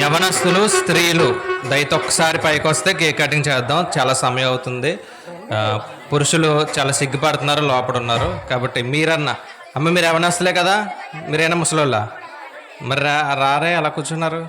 యవనస్తులు స్త్రీలు దయతో ఒక్కసారి పైకి వస్తే కేక్ కటింగ్ చేద్దాం. చాలా సమయం అవుతుంది. పురుషులు చాలా సిగ్గుపడుతున్నారు, లోపల ఉన్నారు. కాబట్టి మీరన్నా అమ్మ మీరు యవనస్తులే కదా, మీరైనా ముసలోళ్ళ మరి రారే అలా కూర్చున్నారు.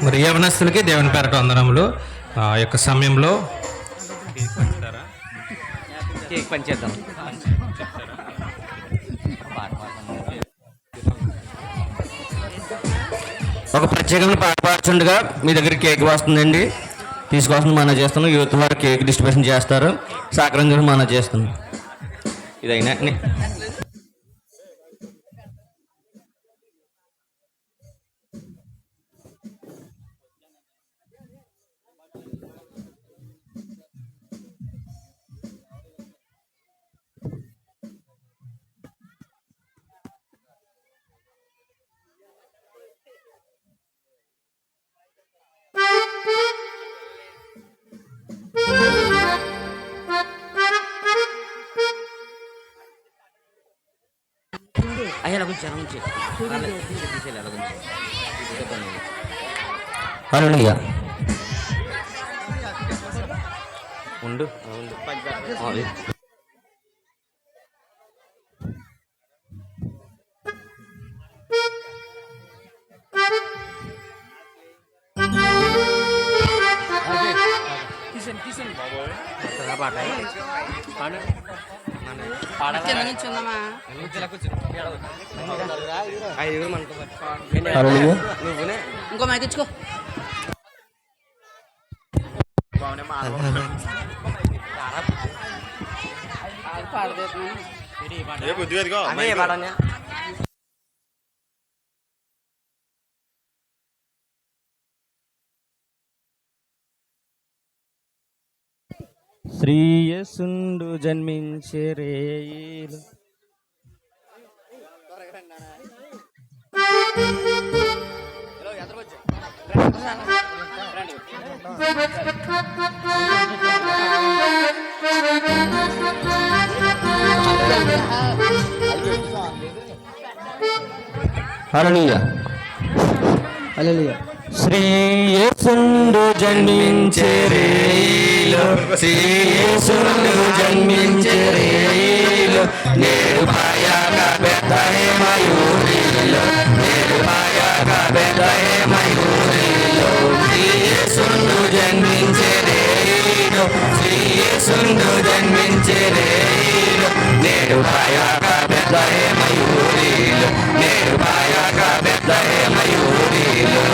మరి యవనస్తులకి దేవుని పేరట వందనములు. ఆ యొక్క సమయంలో కేక్ పంచేద్దాం. ఒక ప్రత్యేకమైన పాట పాడుచుండగా మీ దగ్గర కేక్ వస్తుందండి, తీసుకొస్తుంది మన చేస్తున్నాం. యూత్ వారు కేక్ డిస్ట్రిబ్యూషన్ చేస్తారు, సహకరించడం మన చేస్తున్నాం. ఇదైనా హల్లెలూయా. ఉండు ఇంకో మైక్ ఇచ్చుకో. శ్రీయసుండు జన్మించే రేయిలు హల్లెలూయా. హల్లెలూయా. శ్రీయసుండు జన్మించే రేయిలు, శ్రీయసుండు జన్మించే రేయిలు, నేడు పాయాగా బెత్లెహేమయూరిలో, నేడు పాయాగా బెత్లెహేమయూరిలో, శ్రీయసుండు జన్మించే రేయిలు, శ్రీయసుండు జన్మించే రేయిలు, నేడు పాయాగా బెత్లెహేమయూరిలో, నేడు పాయాగా బెత్లెహేమయూరిలో.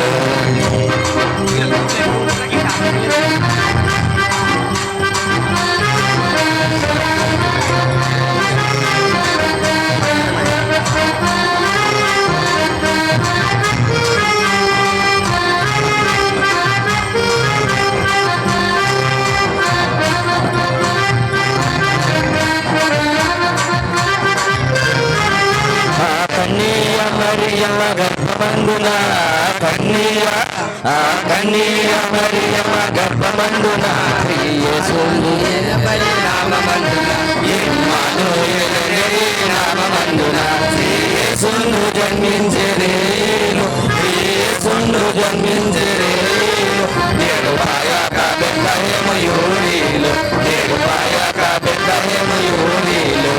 కన్నీయ మరియమ్మ గర్భమందున, కన్నీయ మరియమ్మ గర్భమందున, శ్రీయేసుని నామమందున, ఇమ్మానుయేలు నామమందున, శ్రీయేసును జన్మించే రేయిలు, శ్రీయేసును జన్మించే రేయిలు, నేడు పాయాక బెత్లెహేమయూరిలో, నేడు పాయాక బెత్లెహేమయూరిలో.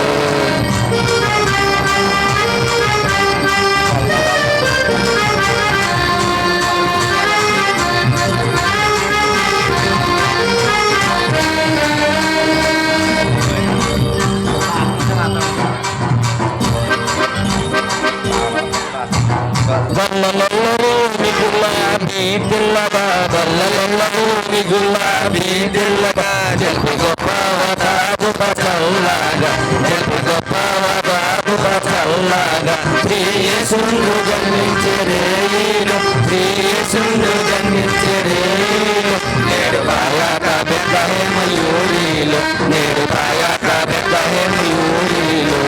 బల్లలెల్లరూ మిగులాబీ పిల్లగా, బల్లలెల్లరూ మిగులాబీ పిల్లగా, జల్పి గొప్పవదాగు పచల్లాగా, జల్పి గొప్పవదాగు పచల్లాగా, శ్రీయేసుండు జన్మించే రేయిలు, శ్రీయేసుండు జన్మించే రేయిలు, నేడు పాయాక బెత్లెహేమయూరిలో, నేడు పాయాక బెత్లెహేమయూరిలో.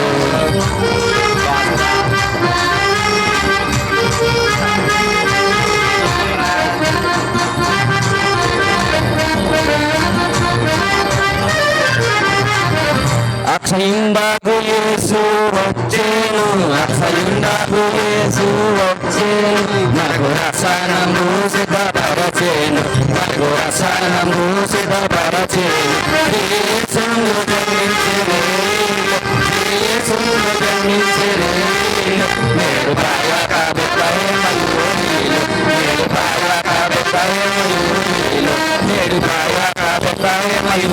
అక్షయుండాకు యేసు వచ్చేను, అక్షయుండాకు యేసు వచ్చేను, మనకు రక్షణము సిద్ధపరచేను, మనకు రక్షణము సిద్ధపరచేను, శ్రీయేసును జన్మించే రేయిలు, శ్రీయేసును జన్మించే రేయిలు, నేడు పాయాక బెత్లెహేమయూరిలో, నేడు పాయాక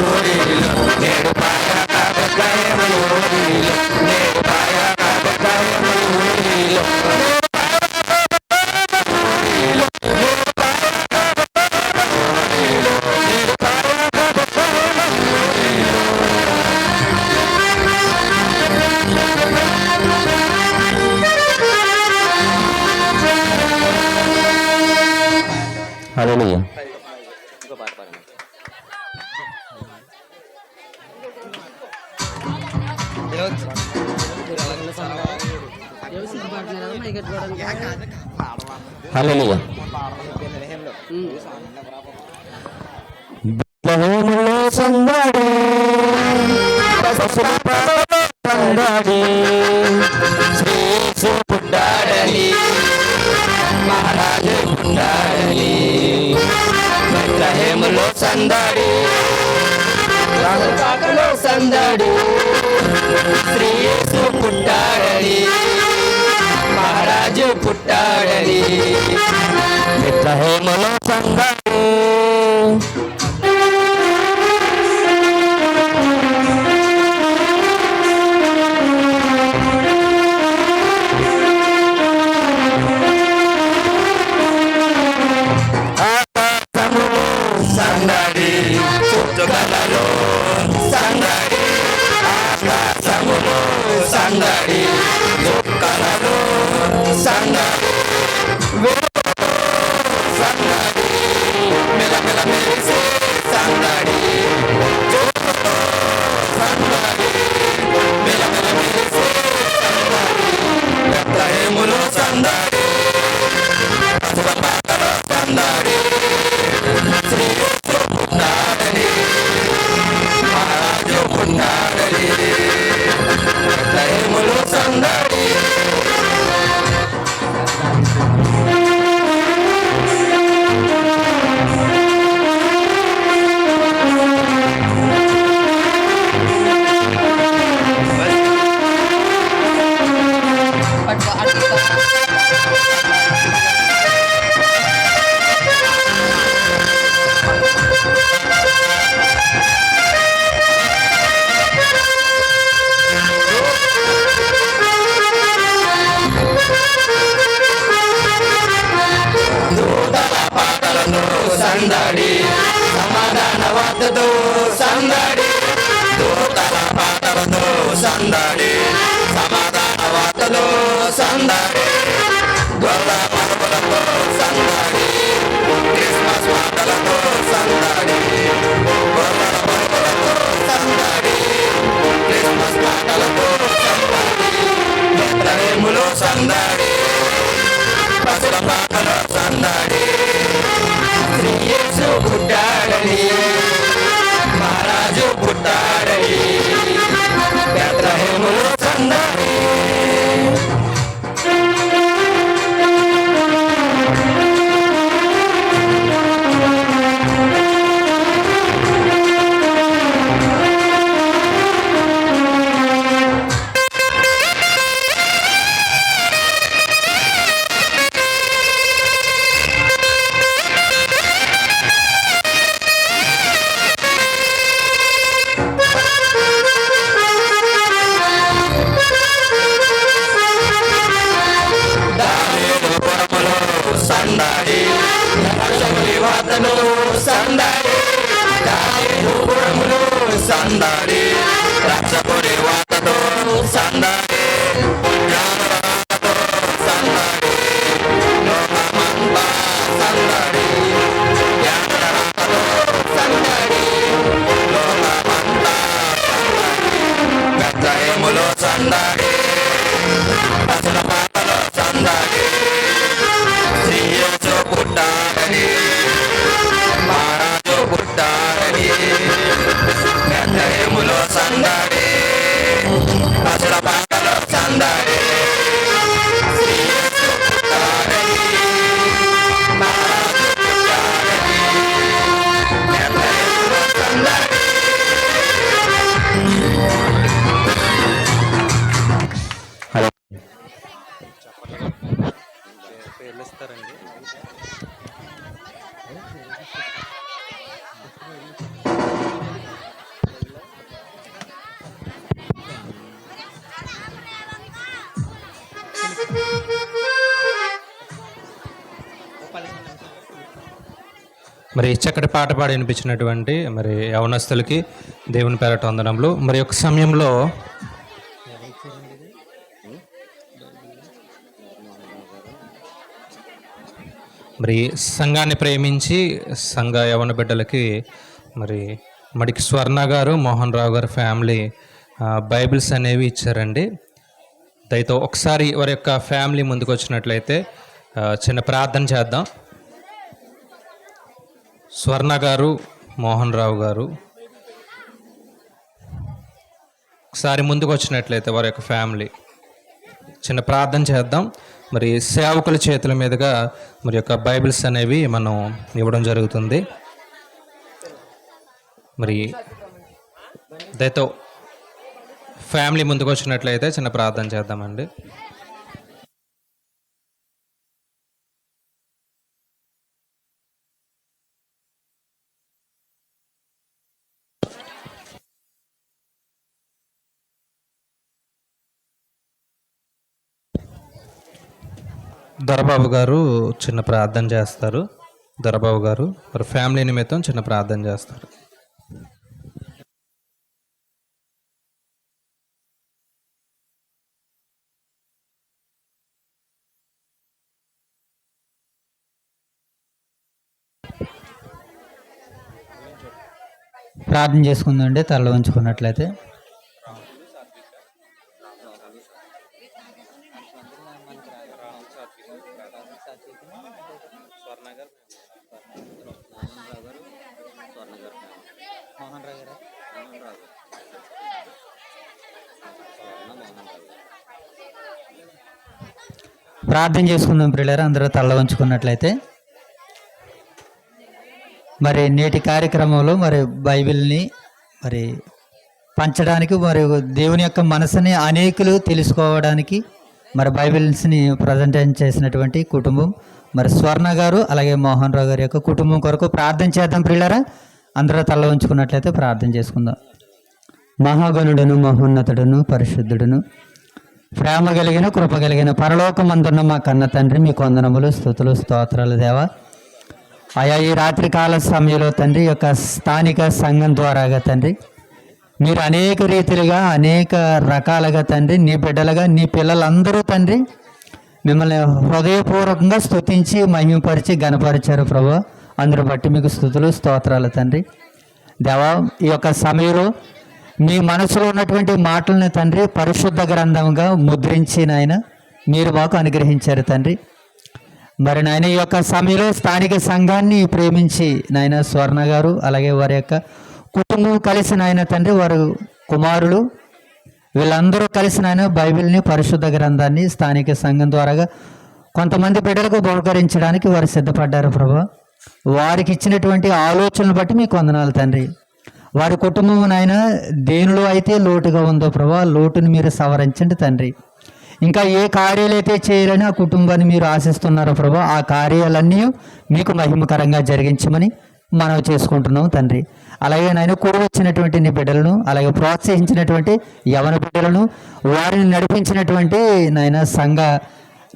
ఊరిలో నేడు పాయక బెత్లెహేము ఊరిలో నేడు పాయక బెత్లెహేము ఊరిలో హల్లెలూయా. హల్లెలూయా. బెత్లెహేములో సందడి పసుల పాటలో సందడి శ్రీ యేసు పుట్టాడని మహారాజు పుట్టాడని బెత్లెహేములో సందడి పాటలో సందడి శ్రీ యేసు పుట్టాడని మహారాజు పుట్టాడని బెత్లెహేములో సందడి. ఆకాశములో సందడి చుట్టుకలలో సందడి ఆకాశములో సందడి చుక్కలలో సందడి సందడి మెలమెల మెరిసే సందడి సందడి మెలమెల మెరిసే సందడి బెత్లెహేములో సందడి పసుల పాటలో సందడి శ్రీ యేసు పుట్టాడని మహారాజు పుట్టాడని బెత్లెహేములో సందడి. దూతల పాటలతో సందడి సమాధాన వార్తతో సందడి దూతల పాటలతో సందడి సమాధాన వార్తతో సందడి గొల్ల పరుపులతో సందడి క్రిస్మస్ పాటలతో సందడి గొల్ల పరుపులతో సందడి క్రిస్మస్ పాటలతో సందడి బెత్లెహేములో సందడి పసుల పాటలో సందడి శ్రీ యేసు పుట్టాడని మహారాజు పుట్టాడని బెత్లెహేములో సందడి. సందడి రక్షకుని వార్తను సందడి దావీదుపురములో సందడి రక్షకుని వార్తతో సందడి జ్ఞానరాతతో సందడి లోకమంతా సందడి జ్ఞానరాతతో సందడి లోకమంతా సందడి బెత్లెహేములో సందడి పసుల పాటలో సందడి శ్రీ యేసు పుట్టాడని మహారాజు పుట్టాడని బెత్లెహేములో సందడి పసుల పాటలో సందడి శ్రీ యేసు పుట్టాడని మహారాజు పుట్టాడని బెత్లెహేములో సందడి. మరి చక్కటి పాట పాడి వినిపించినటువంటి మరి యవనస్తులకి దేవుని పేరట వందనములు. మరి ఒక సమయంలో మరి సంఘాన్ని ప్రేమించి సంఘ యవన బిడ్డలకి మరి మడికి స్వర్ణ గారు, మోహన్ రావు గారు ఫ్యామిలీ బైబిల్స్ అనేవి ఇచ్చారండి. దయతో ఒకసారి వారి యొక్క ఫ్యామిలీ ముందుకు వచ్చినట్లయితే చిన్న ప్రార్థన చేద్దాం. స్వర్ణ గారు, మోహన్ రావు గారు ఒకసారి ముందుకు వచ్చినట్లయితే వారి యొక్క ఫ్యామిలీ చిన్న ప్రార్థన చేద్దాం. మరి సేవకుల చేతుల మీదుగా మరి యొక్క బైబిల్స్ అనేవి మనం ఇవ్వడం జరుగుతుంది. మరి దయతో ఫ్యామిలీ ముందుకు వచ్చినట్లయితే చిన్న ప్రార్థన చేద్దామండి. దొరబాబు గారు చిన్న ప్రార్థన చేస్తారు. దొరబాబు గారు మరి ఫ్యామిలీ నిమిత్తం చిన్న ప్రార్థన చేస్తారు. ప్రార్థన చేసుకుందండి తల ఉంచుకున్నట్లయితే. ప్రార్థన చేసుకుందాం ప్రియులారా, అందరూ తల ఉంచుకున్నట్లయితే. మరి నేటి కార్యక్రమంలో మరి బైబిల్ని మరి పంచడానికి, మరి దేవుని యొక్క మనసుని అనేకులు తెలుసుకోవడానికి మరి బైబిల్స్ని ప్రజెంటేషన్ చేసినటువంటి కుటుంబం మరి స్వర్ణ గారు అలాగే మోహన్ రావు గారి యొక్క కుటుంబం కొరకు ప్రార్థన చేద్దాం ప్రియులారా. అందరూ తల ఉంచుకున్నట్లయితే ప్రార్థన చేసుకుందాం. మహాగణుడును మహోన్నతుడును పరిశుద్ధుడును ప్రేమ కలిగిన కృప కలిగిన పరలోకమందున్న మా కన్న తండ్రి, మీకు వందనములు, స్తుతులు, స్తోత్రాలు దేవా. ఆయా ఈ రాత్రికాల సమయంలో తండ్రి యొక్క స్థానిక సంఘం ద్వారాగా తండ్రి మీరు అనేక రీతిలుగా అనేక రకాలుగా తండ్రి నీ బిడ్డలుగా నీ పిల్లలందరూ తండ్రి మిమ్మల్ని హృదయపూర్వకంగా స్తుతించి మహిమపరిచి గణపరిచారు ప్రభు. అందరూ బట్టి మీకు స్తుతులు స్తోత్రాలు తండ్రి దేవా. ఈ యొక్క సమయంలో మీ మనసులో ఉన్నటువంటి మాటలను తండ్రి పరిశుద్ధ గ్రంథంగా ముద్రించి నాయన మీరు మాకు అనుగ్రహించారు తండ్రి. మరి నాయన ఈ యొక్క సమయంలో స్థానిక సంఘాన్ని ప్రేమించి నాయన స్వర్ణ గారు అలాగే వారి యొక్క కుటుంబం కలిసి నాయన తండ్రి వారు కుమారులు వీళ్ళందరూ కలిసి నాయన బైబిల్ని పరిశుద్ధ గ్రంథాన్ని స్థానిక సంఘం ద్వారాగా కొంతమంది బిడ్డలకు బహుకరించడానికి వారు సిద్ధపడ్డారు ప్రభు. వారికి ఇచ్చినటువంటి ఆలోచనలు బట్టి మీకు వందనాలు తండ్రి. వారి కుటుంబం నాయన దేనిలో అయితే లోటుగా ఉందో ప్రభా, లోటుని మీరు సవరించండి తండ్రి. ఇంకా ఏ కార్యాలు అయితే చేయాలని ఆ కుటుంబాన్ని మీరు ఆశిస్తున్నారో ప్రభా, ఆ కార్యాలన్నీ మీకు మహిమకరంగా జరిగించమని మనం చేసుకుంటున్నాం తండ్రి. అలాగే నాయన కూడి వచ్చినటువంటి నీ బిడ్డలను, అలాగే ప్రోత్సహించినటువంటి యవన బిడ్డలను, వారిని నడిపించినటువంటి నాయన సంఘ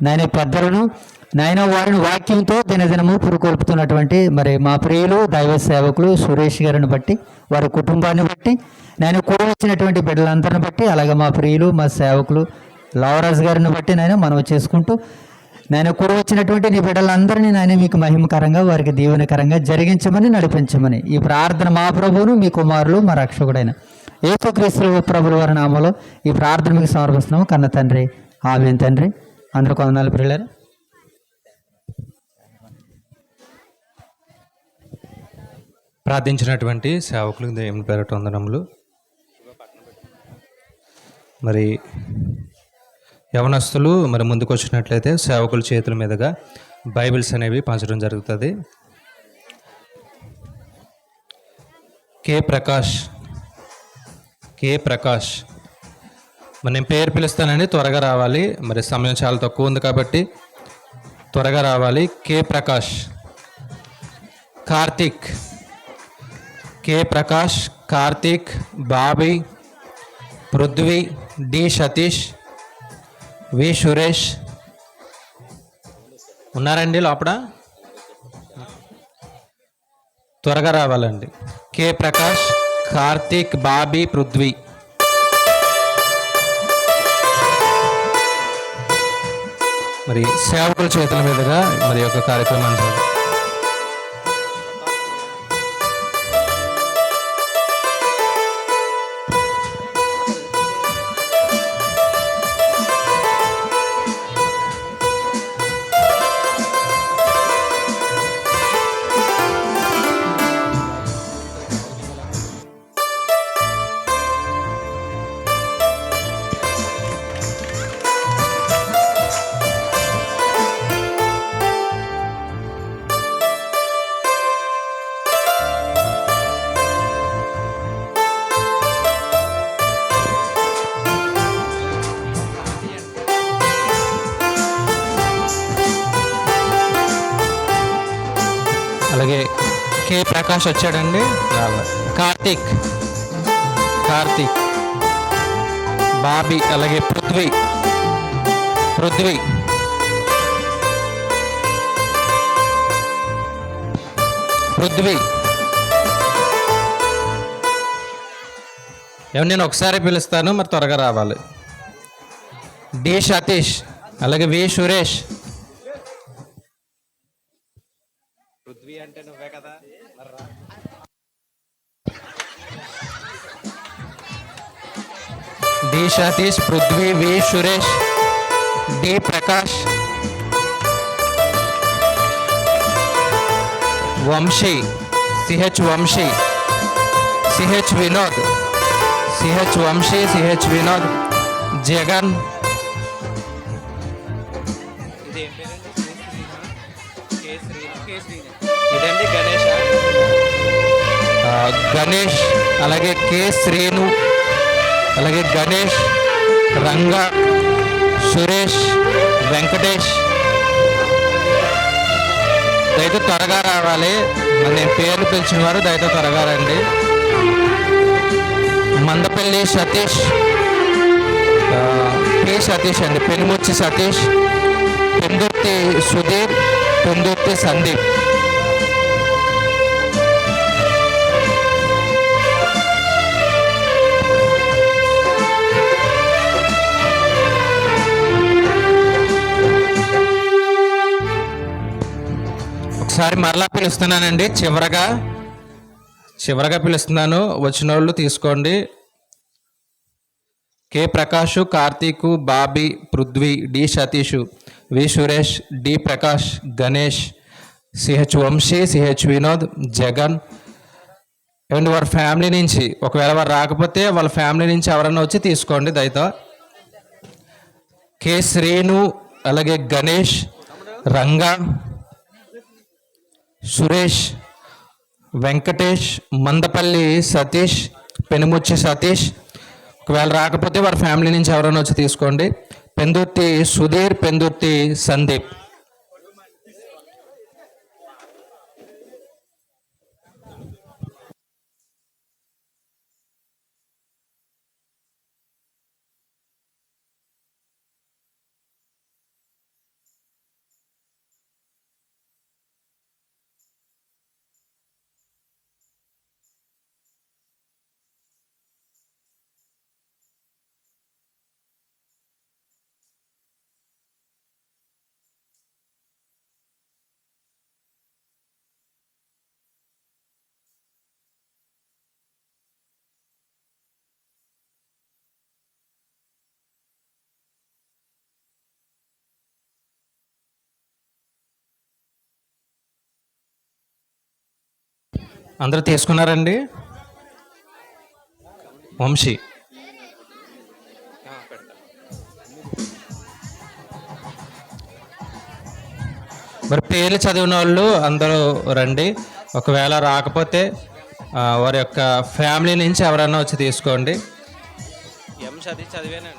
నాయన పెద్దలను, నాయన వారిని వాక్యంతో దినదినము పురుకొల్పుతున్నటువంటి మరి మా ప్రియులు దైవ సేవకులు సురేష్ గారిని బట్టి, వారి కుటుంబాన్ని బట్టి, నేను కూడి వచ్చినటువంటి బిడ్డలందరిని బట్టి, అలాగే మా ప్రియులు మా సేవకులు లవరాజ్ గారిని బట్టి నేను మనం చేసుకుంటూ నేను కూడి వచ్చినటువంటి నీ బిడ్డలందరినీ నేను మీకు మహిమకరంగా వారికి దీవెనకరంగా జరిగించమని నడిపించమని ఈ ప్రార్థన మా ప్రభువును మీ కుమారులు మా రక్షకుడైన యేసుక్రీస్తు ప్రభుల వారి నామములో ఈ ప్రార్థన మీకు సమర్పిస్తున్నాము కన్న తండ్రి. ఆమేన్ తండ్రి. అందరూ కొందనాలు ప్రియులారా. ప్రార్థించినటువంటి సేవకులకు దేవుని పేరట వందనములు. మరి యవనస్తులు మరి ముందుకు వచ్చినట్లయితే సేవకుల చేతుల మీదుగా బైబిల్స్ అనేవి పంచడం జరుగుతుంది. కే ప్రకాష్ మరి నేను పేరు పిలుస్తానండి, త్వరగా రావాలి. మరి సమయం చాలా తక్కువ ఉంది కాబట్టి త్వరగా రావాలి. కే Prakash, Karthik, Bobby, Prithvi, D Satish, V Suresh ఉన్నారండి లోపల. త్వరగా రావాలండి. K Prakash, Karthik, Bobby, Prithvi. మరి సేవకుల చేతుల మీదుగా మరి యొక్క కార్యక్రమాన్ని జరుగుతుంది. అలాగే కె ప్రకాష్ వచ్చాడండి. కార్తీక్, బాబీ, అలాగే పృథ్వీ. నేను ఒకసారి పిలుస్తాను, మరి త్వరగా రావాలి. డి సతీష్, అలాగే V Suresh. D Satish, Prithvi, V Suresh, D Prakash, Vamsi, CH Vamsi, CH Vinod, Jagan. ఇదండి గణేష్, అలాగే కె శ్రీను, అలాగే గణేష్, రంగా, సురేష్, వెంకటేష్. దయతో త్వరగా రావాలి. నేను పేర్లు పిలిచిన వారు దయతో త్వరగా రండి. మందపల్లి సతీష్, పి సతీష్ అండి, పెనుముచ్చి సతీష్, పెందుర్తి సుధీర్, పెందుర్తి సందీప్. ఒకసారి మరలా పిలుస్తున్నానండి. చివరగా పిలుస్తున్నాను. వచ్చిన వాళ్ళు తీసుకోండి. K Prakash, Karthik, Bobby, Prithvi, D Satish, V Suresh, D Prakash, Ganesh, CH Vamsi, CH Vinod, Jagan. ఏమంటే వారి ఫ్యామిలీ నుంచి, ఒకవేళ వారు రాకపోతే వాళ్ళ ఫ్యామిలీ నుంచి ఎవరన్నా వచ్చి తీసుకోండి దయతో. కె శ్రీను, అలాగే గణేష్, రంగా, సురేష్, వెంకటేష్, మందపల్లి సతీష్, పెనుముచ్చి సతీష్. ఒకవేళ రాకపోతే వారి ఫ్యామిలీ నుంచి ఎవరైనా వచ్చి తీసుకోండి. పెందుర్తి సుధీర్, పెందుర్తి సందీప్. అందరూ తీసుకున్నారండి. వంశీ, మరి పేర్లు చదివిన వాళ్ళు అందరూ రండి. ఒకవేళ రాకపోతే వారి యొక్క ఫ్యామిలీ నుంచి ఎవరైనా వచ్చి తీసుకోండి. చదివానండి.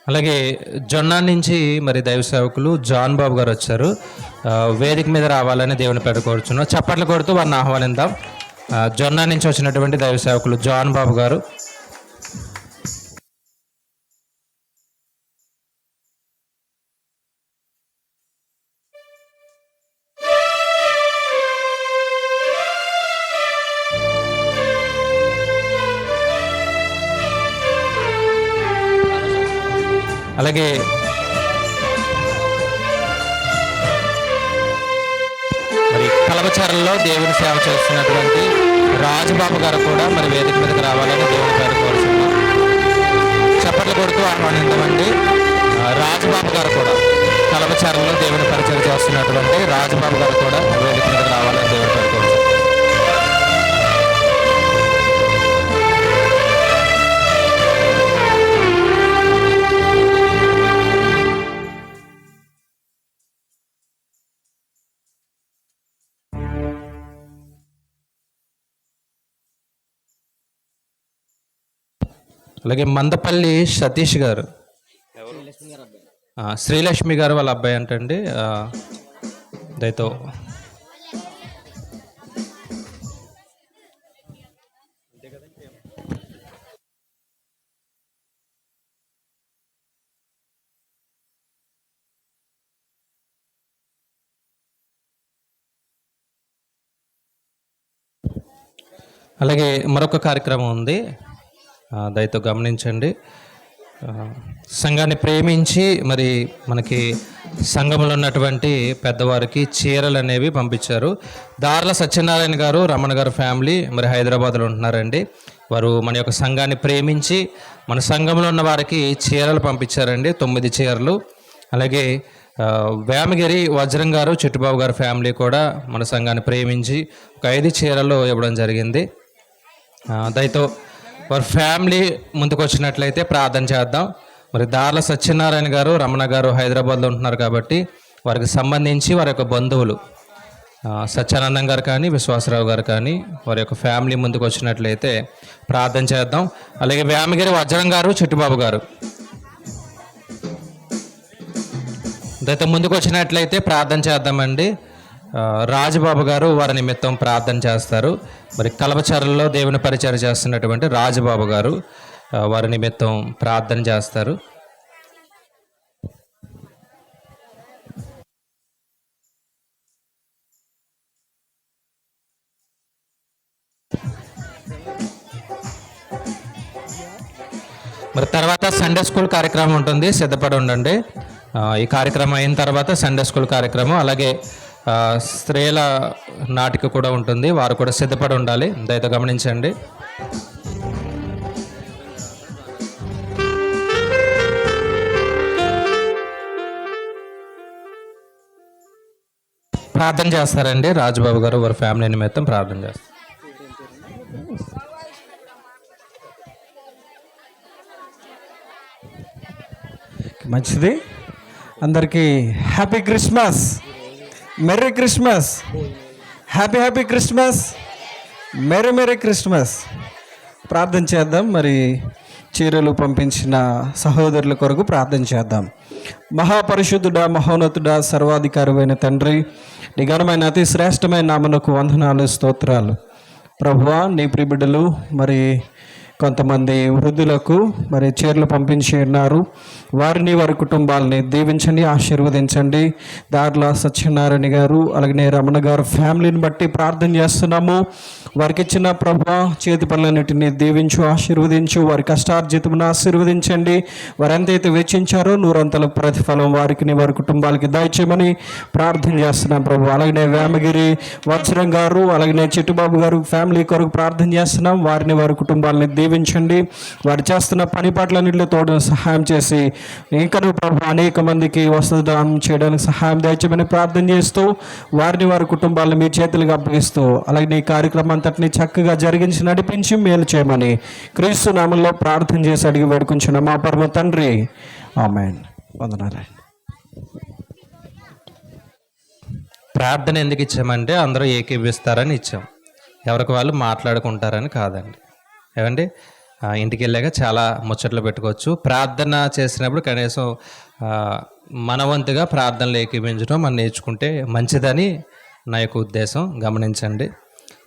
అలాగే జొన్నా నుంచి మరి దైవ సేవకులు జాన్ బాబు గారు వచ్చారు. వేదిక మీద రావాలని దేవుని పేరు కోరుచున్నాం. చప్పట్లు కొడుతూ వారిని ఆహ్వానిద్దాం. జొన్నా నుంచి వచ్చినటువంటి దైవ సేవకులు జాన్ బాబు గారు. అలాగే మరి కలవచరల్లో దేవుని సేవ చేస్తున్నటువంటి రాజుబాబు గారు కూడా మరి వేదిక మీదకి రావాలని దేవుని పేరు కోరుతున్నాం. చప్పట్లు కొడుతూ ఆహ్వానిద్దామండి. రాజుబాబు గారు కూడా కలవచరల్లో దేవుని పరిచయం చేస్తున్నటువంటి రాజుబాబు గారు కూడా వేదిక మీదకి రావాలని దేవుని పేరు కోరుతున్నాం. అలాగే మందపల్లి సతీష్ గారు, శ్రీలక్ష్మి గారు వాళ్ళ అబ్బాయి అంటండి. దయతో అలాగే మరొక కార్యక్రమం ఉంది, దయతో గమనించండి. సంఘాన్ని ప్రేమించి మరి మనకి సంఘంలో ఉన్నటువంటి పెద్దవారికి చీరలు అనేవి పంపించారు. దార్ల సత్యనారాయణ గారు, రమణ గారు ఫ్యామిలీ మరి హైదరాబాద్లో ఉంటున్నారండి. వారు మన యొక్క సంఘాన్ని ప్రేమించి మన సంఘంలో ఉన్న వారికి చీరలు పంపించారండి, 9 చీరలు. అలాగే వేమగిరి వజ్రం గారు, చిట్టుబాబు గారు ఫ్యామిలీ కూడా మన సంఘాన్ని ప్రేమించి ఒక 5 చీరలు ఇవ్వడం జరిగింది. దయతో వారి ఫ్యామిలీ ముందుకు వచ్చినట్లయితే ప్రార్థన చేద్దాం. మరి దార్ల సత్యనారాయణ గారు, రమణ గారు హైదరాబాద్లో ఉంటున్నారు కాబట్టి వారికి సంబంధించి వారి యొక్క బంధువులు సత్యానందం గారు కానీ, విశ్వాసరావు గారు కానీ వారి యొక్క ఫ్యామిలీ ముందుకు వచ్చినట్లయితే ప్రార్థన చేద్దాం. అలాగే వేమగిరి వజ్రం గారు, చిట్టుబాబు గారు దయతో ముందుకు వచ్చినట్లయితే ప్రార్థన చేద్దామండి. రాజుబాబు గారు వారి నిమిత్తం ప్రార్థన చేస్తారు. మరి కలవచరల్లో దేవుని పరిచయం చేస్తున్నటువంటి రాజుబాబు గారు వారి నిమిత్తం ప్రార్థన చేస్తారు. మరి తర్వాత సండే స్కూల్ కార్యక్రమం ఉంటుంది, సిద్ధపడి ఉండండి. ఈ కార్యక్రమం అయిన తర్వాత సండే స్కూల్ కార్యక్రమం, అలాగే స్త్రీల నాటిక కూడా ఉంటుంది, వారు కూడా సిద్ధపడి ఉండాలి. దయతో గమనించండి. ప్రార్థన చేస్తారండి రాజుబాబు గారు వారి ఫ్యామిలీ నిమిత్తం ప్రార్థన చేస్తారు. మంచిది. అందరికీ happy Christmas, merry Christmas, happy Christmas, merry Christmas. ప్రార్థన చేద్దాం. మరి చీరలు పంపించిన సహోదరుల కొరకు ప్రార్థన చేద్దాం. మహాపరిశుద్ధుడా, మహోన్నతుడా, సర్వాధికారమైన తండ్రి, నీ ఘనమైన అతి శ్రేష్టమైన నామమునకు వందనాలు, స్తోత్రాలు. ప్రభువా, నీ ప్రియబిడ్డలు మరి కొంతమంది వృద్ధులకు మరి చీరలు పంపించి ఉన్నారు. వారిని వారి కుటుంబాలని దీవించండి, ఆశీర్వదించండి. దార్ల సత్యనారాయణ గారు అలాగే రమణ గారు ఫ్యామిలీని బట్టి ప్రార్థన చేస్తున్నాము. వారికి ఇచ్చిన ప్రభువా చేతి పనులన్నిటిని దీవించు, ఆశీర్వదించు. వారి కష్టార్జితమును ఆశీర్వదించండి. వారు ఎంతైతే వెచ్చించారో 100 ప్రతిఫలం వారికి వారి కుటుంబాలకి దయచేయమని ప్రార్థన చేస్తున్నాం ప్రభు. అలాగే వేమగిరి వజ్రం గారు అలాగే చిట్టుబాబు గారు ఫ్యామిలీ కొరకు ప్రార్థన చేస్తున్నాం. వారిని వారి కుటుంబాలని దీవించండి. వారు చేస్తున్న పని పట్లన్నింటిలో తోడు సహాయం చేసి ఇంకనూ ప్రభు అనేక మందికి వస్త్రదానం చేయడానికి సహాయం దయచేయమని ప్రార్థన చేస్తూ వారిని వారి కుటుంబాలను మీ చేతులకు అప్పగిస్తూ అలాగే ఈ కార్యక్రమం అంతటిని చక్కగా జరిగించి నడిపించి మేలు చేయమని క్రీస్తు నామంలో ప్రార్థన చేసి అడిగి వేడుకుంటున్నాం మా పరమ తండ్రి, ఆమేన్. వందనాలు. ప్రార్థన ఎందుకు ఇచ్చామంటే అందరూ ఏకీభవిస్తారని ఇచ్చాం, ఎవరికి వాళ్ళు మాట్లాడుకుంటారని కాదండి. ఏమండి, ఇంటికి వెళ్ళాక చాలా ముచ్చట్లు పెట్టుకోవచ్చు. ప్రార్థన చేసినప్పుడు కనీసం మన వంతుగా ప్రార్థనలు ఏకీభవించడం మనం నేర్చుకుంటే మంచిదని నా యొక్క ఉద్దేశం. గమనించండి.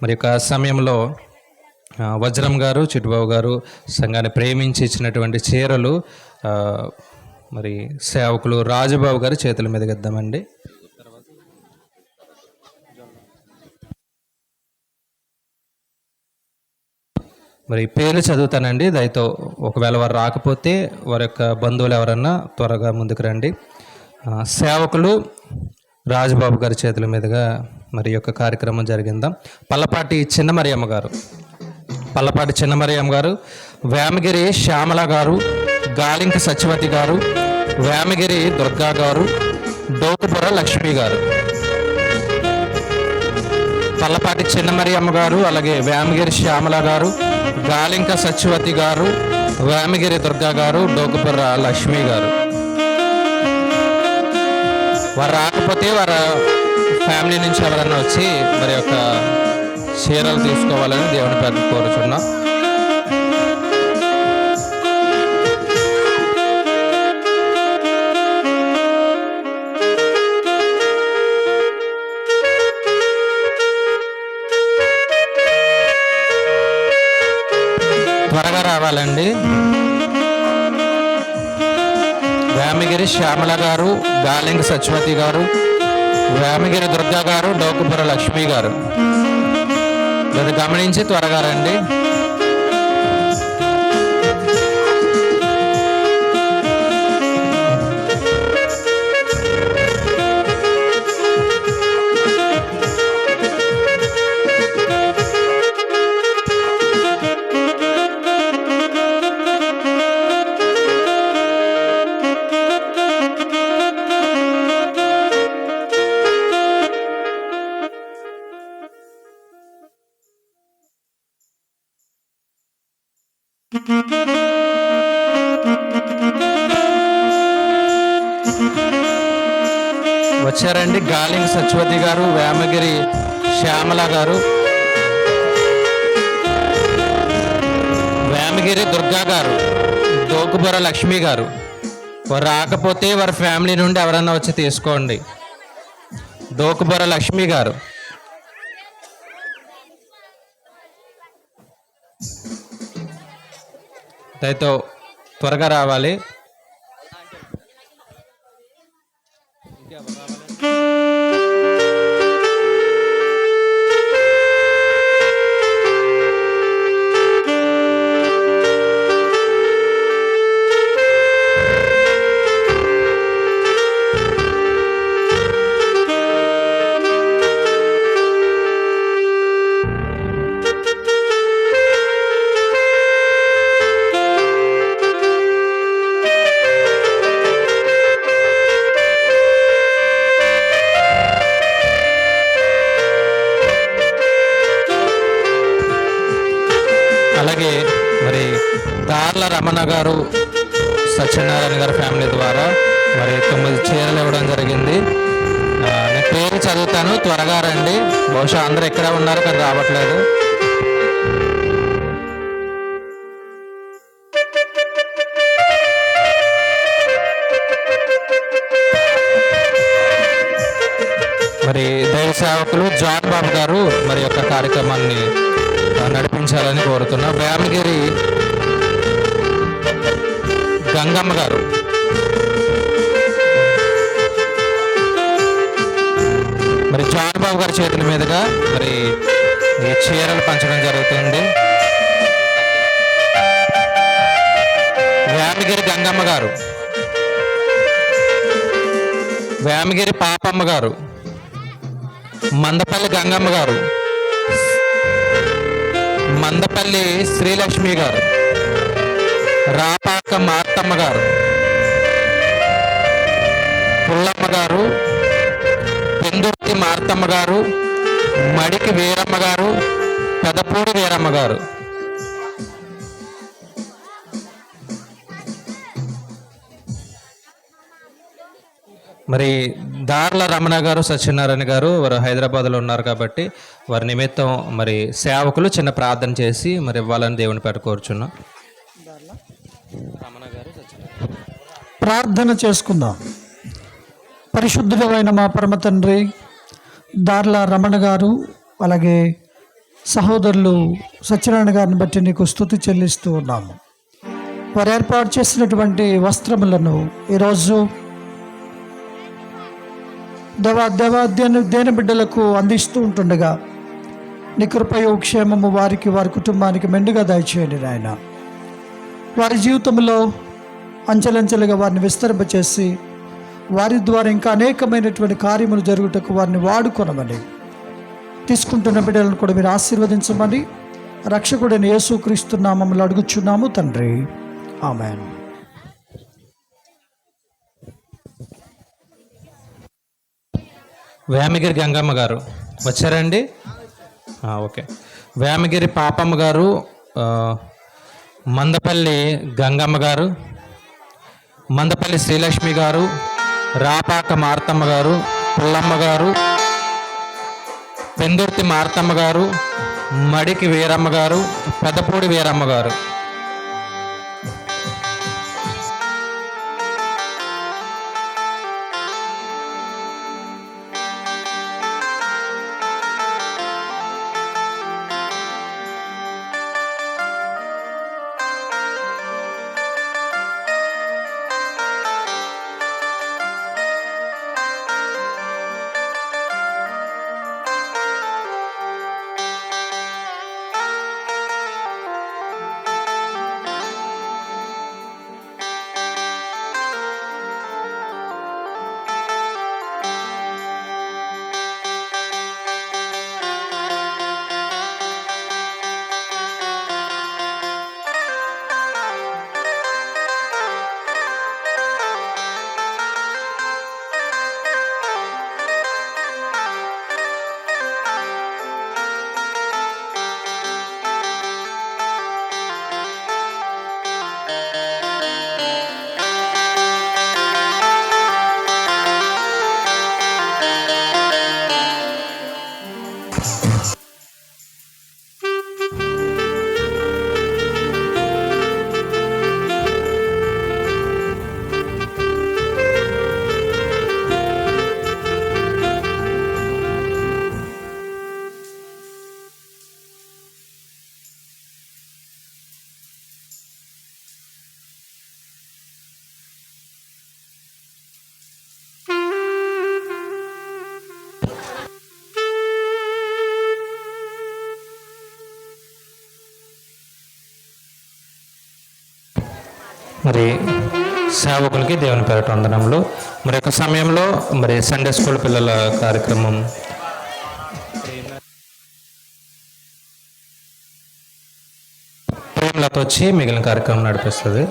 మరి యొక్క సమయంలో వజ్రం గారు, చిట్టుబాబు గారు సంఘాన్ని ప్రేమించి ఇచ్చినటువంటి చీరలు మరి సేవకులు రాజుబాబు గారు చేతుల మీదకి ఇద్దామండి. మరి పేర్లు చదువుతానండి. దయతో ఒకవేళ వారు రాకపోతే వారి యొక్క బంధువులు ఎవరన్నా త్వరగా ముందుకు రండి. సేవకులు రాజబాబు గారి చేతుల మీదుగా మరి యొక్క కార్యక్రమం జరిగిందాం. పల్లపాటి చిన్నమరియమ్మ గారు, వేమగిరి శ్యామల గారు, గాలింక సత్యవతి గారు, వేమగిరి దుర్గా గారు, డోకుపుర లక్ష్మి గారు. పల్లపాటి చిన్నమరియమ్మ గారు, అలాగే వేమగిరి శ్యామల గారు, గాలింక సత్యవతి గారు, వేమగిరి దుర్గా గారు, డోకుపుర లక్ష్మి గారు. వారు రాకపోతే వారి ఫ్యామిలీ నుంచి ఎవరన్నా వచ్చి మరి యొక్క చీరలు తీసుకోవాలని దేవుని పేరు కోరుచున్నాం. త్వరగా రావాలండి. వేమగిరి శ్యామల గారు, గాలింగ సత్యవతి గారు, వేమగిరి దుర్గా గారు, డోకుపుర లక్ష్మి గారు. అది గమనించి త్వరగా రండి. వచ్చారండి గాలింగ్ సత్యవతి గారు, వేమగిరి శ్యామల గారు, వేమగిరి దుర్గా గారు, డోకుపుర లక్ష్మి గారు. వారు రాకపోతే వారి ఫ్యామిలీ నుండి ఎవరన్నా వచ్చి తీసుకోండి. డోకుపుర లక్ష్మి గారు. దయతో త్వరగా రావాలి. అలాగే మరి దార్ల రమణ గారు, సత్యనారాయణ గారి ఫ్యామిలీ ద్వారా మరి 9 చీరలు ఇవ్వడం జరిగింది. నేను పేరు చదువుతాను, త్వరగా రండి. బహుశా అందరూ ఎక్కడ ఉన్నారు కానీ రావట్లేదు. మరి దైవ సేవకులు జాన్ బాబు గారు మరి యొక్క కార్యక్రమాన్ని నడిపించాలని కోరుతున్నా. వేమగిరి గంగమ్మ గారు, మరి జాన్ బాబు గారి చేతుల మీదుగా మరి ఈ చీరలు పంచడం జరుగుతుంది. వేమగిరి గంగమ్మ గారు, వేమగిరి పాపమ్మ గారు, మందపల్లి గంగమ్మ గారు, మందపల్లి శ్రీలక్ష్మి గారు, రాపాక మార్తమ్మ గారు, పుల్లమ్మ గారు, పెందుర్తి మార్తమ్మ గారు, మడికి వీరమ్మ గారు, పెదపూడి వీరమ్మ గారు. మరి దార్ల రమణ గారు, సత్యనారాయణ గారు వారు హైదరాబాద్లో ఉన్నారు కాబట్టి వారి నిమిత్తం మరి సేవకులు చిన్న ప్రార్థన చేసి మరి ఇవ్వాలని దేవుని పేట కోరుచున్నాం. ప్రార్థన చేసుకుందాం. పరిశుద్ధుడైన మా పరమ తండ్రి, దార్ల రమణ గారు అలాగే సహోదరులు సత్యనారాయణ గారిని బట్టి నీకు స్తుతి చెల్లిస్తూ ఉన్నాము. వారు ఏర్పాటు చేసినటువంటి వస్త్రములను ఈరోజు దేన బిడ్డలకు అందిస్తూ ఉంటుండగా నీ కృపయో క్షేమము వారికి వారి కుటుంబానికి మెండుగా దయచేయండి నాయన. వారి జీవితంలో అంచెలంచెలుగా వారిని విస్తరింపచేసి వారి ద్వారా ఇంకా అనేకమైనటువంటి కార్యములు జరుగుటకు వారిని వాడుకొనమని, తీసుకుంటున్న బిడ్డలను కూడా మీరు ఆశీర్వదించమని రక్షకుడైన యేసుక్రీస్తు నామములో అడుగుచున్నాము తండ్రి. ఆమేన్. వేమగిరి గంగమ్మ గారు వచ్చారండి? ఓకే. వేమగిరి పాపమ్మ గారు, మందపల్లి గంగమ్మ గారు, మందపల్లి శ్రీలక్ష్మి గారు, రాపాక మార్తమ్మ గారు, పుల్లమ్మ గారు, పెందుర్తి మార్తమ్మ గారు, మడికి వీరమ్మ గారు, పెద్దపూడి వీరమ్మ గారు. మరి సేవకులకి దేవుని పేరట వందనములు. మరి యొక్క సమయంలో మరి సండే స్కూల్ పిల్లల కార్యక్రమం ప్రేమలతో వచ్చి మిగిలిన కార్యక్రమం నడిపిస్తుంది.